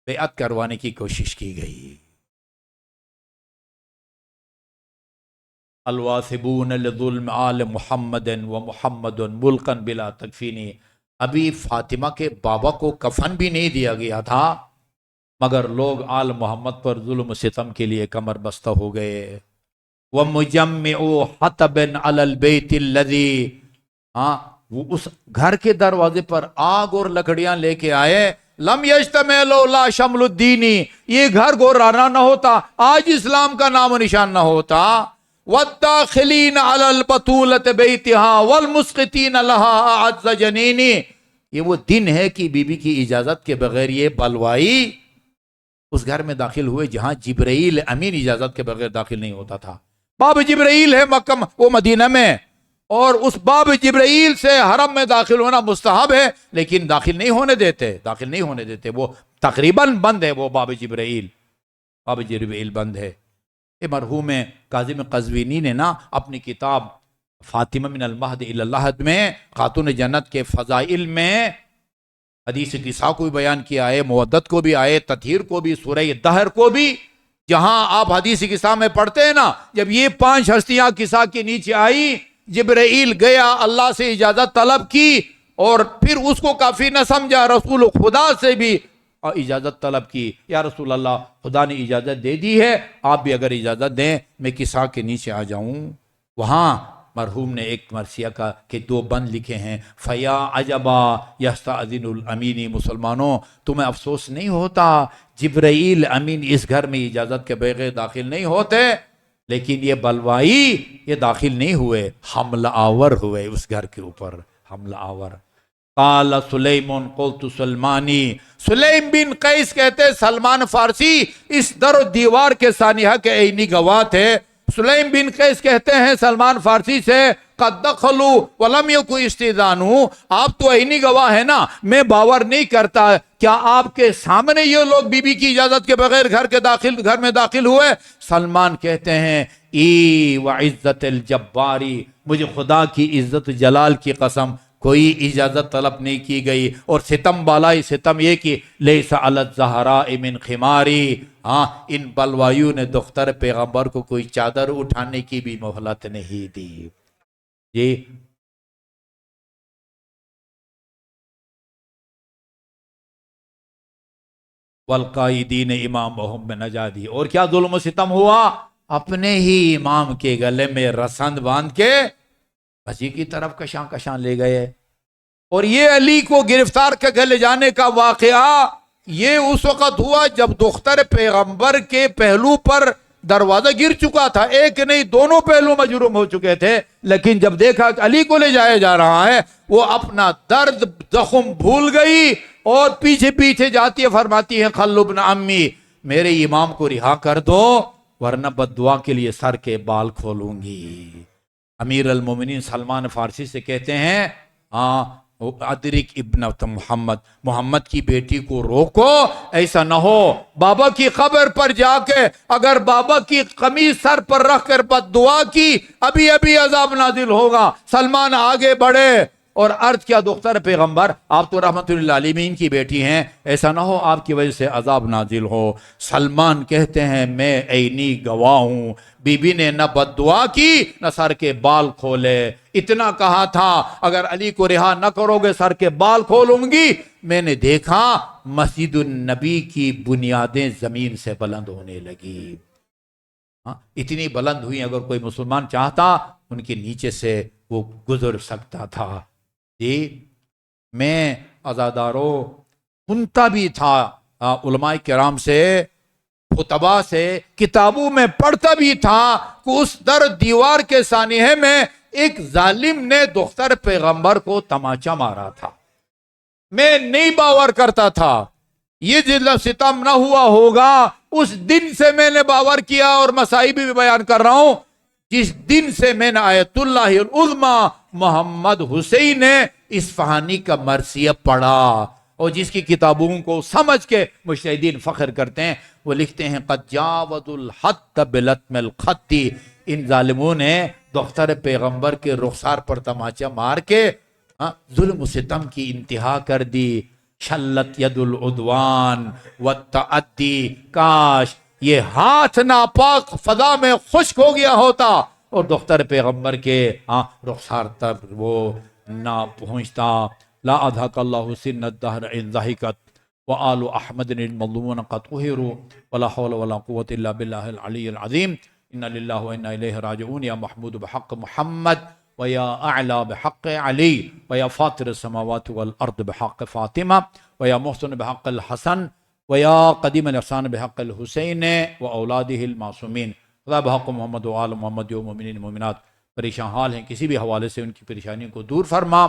Speaker 1: بیعت کروانے کی کوشش کی گئی. الواثبون لظلم آل محمد و محمد ملکا بلا تکفینی. ابھی فاطمہ کے بابا کو کفن بھی نہیں دیا گیا تھا مگر لوگ آل محمد پر ظلم و ستم کے لیے کمر بستہ ہو گئے. وَمُجَمِّعُ حَطَبٍ عَلَى الْبَيْتِ الَّذِي، وہ اس گھر کے دروازے پر آگ اور لکڑیاں لے کے آئے. لم یجتمع لولا شمل الدینی، یہ گھر گورانا نہ ہوتا آج اسلام کا نام و نشان نہ ہوتا. والداخلین علی البطولۃ بیتہا والمسقطین لہا اعز جنینی، یہ وہ دن ہے کہ بی بی کی اجازت کے بغیر یہ بلوائی اس گھر میں داخل ہوئے جہاں جبرائیل امین اجازت کے بغیر داخل نہیں ہوتا تھا. باب جبرائیل ہے مکہ وہ مدینہ میں، اور اس باب جبرائیل سے حرم میں داخل ہونا مستحب ہے لیکن داخل نہیں ہونے دیتے. وہ تقریباً بند ہے. وہ باب جبرائیل بند ہے. مرحوم کاظم قزوینی نے نا اپنی کتاب فاطمہ من المہد الی اللحد میں خاتون جنت کے فضائل میں حدیث کسا کو بھی بیان کیا ہے، مودت کو بھی آئے، تطہیر کو بھی، سورہ دہر کو بھی. جہاں آپ حدیث کسا میں پڑھتے ہیں نا، جب یہ 5 ہستیاں کسا کے نیچے آئی، جبرائیل گیا اللہ سے اجازت طلب کی اور پھر اس کو کافی نہ سمجھا، رسول خدا سے بھی اجازت طلب کی، یا رسول اللہ خدا نے اجازت دے دی ہے، آپ بھی اگر اجازت دیں میں کسا کے نیچے آ جاؤں۔ وہاں مرحوم نے ایک مرثیہ کا کہ 2 بند لکھے ہیں، فیا عجبا یستاذن الامین، مسلمانوں تمہیں افسوس نہیں ہوتا جبرائیل امین اس گھر میں اجازت کے بغیر داخل نہیں ہوتے، لیکن یہ بلوائی یہ داخل نہیں ہوئے، حملہ آور ہوئے اس گھر کے اوپر، حملہ آور۔ قال سلیم قلت سلمانی، سلیم بن قیس کہتے سلمان فارسی اس در و دیوار کے سانحہ کے عینی گواہ تھے۔ سلیم بن قیس کہتے ہیں سلمان فارسی سے، قد دخلوا ولم یکن استئذانوا، آپ تو عینی گواہ ہے نا، میں باور نہیں کرتا کیا آپ کے سامنے یہ لوگ بی بی کی اجازت کے بغیر گھر میں داخل ہوئے؟ سلمان کہتے ہیں ای وعزت الجباری، مجھے خدا کی عزت جلال کی قسم کوئی اجازت طلب نہیں کی گئی، اور ستم بالائی ستم یہ کہ لیس علی الزہراء من خماری، ہاں ان بلوایوں نے دختر پیغمبر کو کوئی چادر اٹھانے کی بھی مہلت نہیں دی۔ جی والقائدین امامہم بنجادی، اور کیا ظلم و ستم ہوا؟ اپنے ہی امام کے گلے میں رسند باندھ کے بچی کی طرف کشاں کشاں لے گئے۔ اور یہ علی کو گرفتار کر لے جانے کا واقعہ یہ اس وقت ہوا جب دختر پیغمبر کے پہلو پر دروازہ گر چکا تھا، ایک نہیں دونوں پہلو مجروم ہو چکے تھے، لیکن جب دیکھا کہ علی کو لے جایا جا رہا ہے وہ اپنا درد زخم بھول گئی اور پیچھے پیچھے جاتی ہے، فرماتی ہے خلو ابن امی، میرے امام کو رہا کر دو ورنہ بد دعا کے لیے سر کے بال کھولوں گی۔ امیر المومنین سلمان فارسی سے کہتے ہیں ادرک ابنت محمد، محمد کی بیٹی کو روکو، ایسا نہ ہو بابا کی قبر پر جا کے اگر بابا کی قمیص سر پر رکھ کر بد دعا کی ابھی ابھی عذاب نازل ہوگا۔ سلمان آگے بڑھے اور عرض کیا دختر پیغمبر آپ تو رحمت اللہ علیہ کی بیٹی ہیں، ایسا نہ ہو آپ کی وجہ سے عذاب نازل ہو۔ سلمان کہتے ہیں میں عینی گواہ ہوں، بی بی نے نہ بد دعا کی نہ سر کے بال کھولے، اتنا کہا تھا اگر علی کو رہا نہ کرو گے سر کے بال کھولوں گی۔ میں نے دیکھا مسجد النبی کی بنیادیں زمین سے بلند ہونے لگی، اتنی بلند ہوئی اگر کوئی مسلمان چاہتا ان کے نیچے سے وہ گزر سکتا تھا۔ جی میں عزاداروں سنتا بھی تھا علماء کرام سے، خطبہ سے، کتابوں میں پڑھتا بھی تھا کہ اس در دیوار کے سانحے میں ایک ظالم نے دختر پیغمبر کو تماچا مارا تھا۔ میں نہیں باور کرتا تھا یہ جلد ستم نہ ہوا ہوگا، اس دن سے میں نے باور کیا، اور مسائب بھی بیان کر رہا ہوں جس دن سے میں نے آیت اللہ العظمی محمد حسین اصفہانی کا مرثیہ پڑھا، اور جس کی کتابوں کو سمجھ کے مجتہدین فخر کرتے ہیں، وہ لکھتے ہیں قد جاوز الحد بلطم الخط، ان ظالموں نے دختر پیغمبر کے رخسار پر تماچا مار کے ظلم و ستم کی انتہا کر دی۔ شلت ید العدوان والتعدی، کاش یہ ہاتھ ناپاک فضا میں خشک ہو گیا ہوتا اور دختر پیغمبر کے رخسار تک وہ نہ پہنچتا۔ لا اضحک اللہ سن الدہر ان ضحکت وآل احمد المظلومون قد قہروا ولا حول ولا قوة الا باللہ العلی العظیم۔ انا للہ وانا الیہ راجعون، یا محمود بحق محمد ویا اعلی بحق علی ویا فاطر السماوات والارض بحق فاطمہ ویا محسن بحق الحسن ویا قدیم الاحسان بحق الحسین واولادہ المعصومین۔ خدا بحق محمد و آل محمد و مومنین مومنات پریشان حال ہیں، کسی بھی حوالے سے ان کی پریشانیوں کو دور فرما۔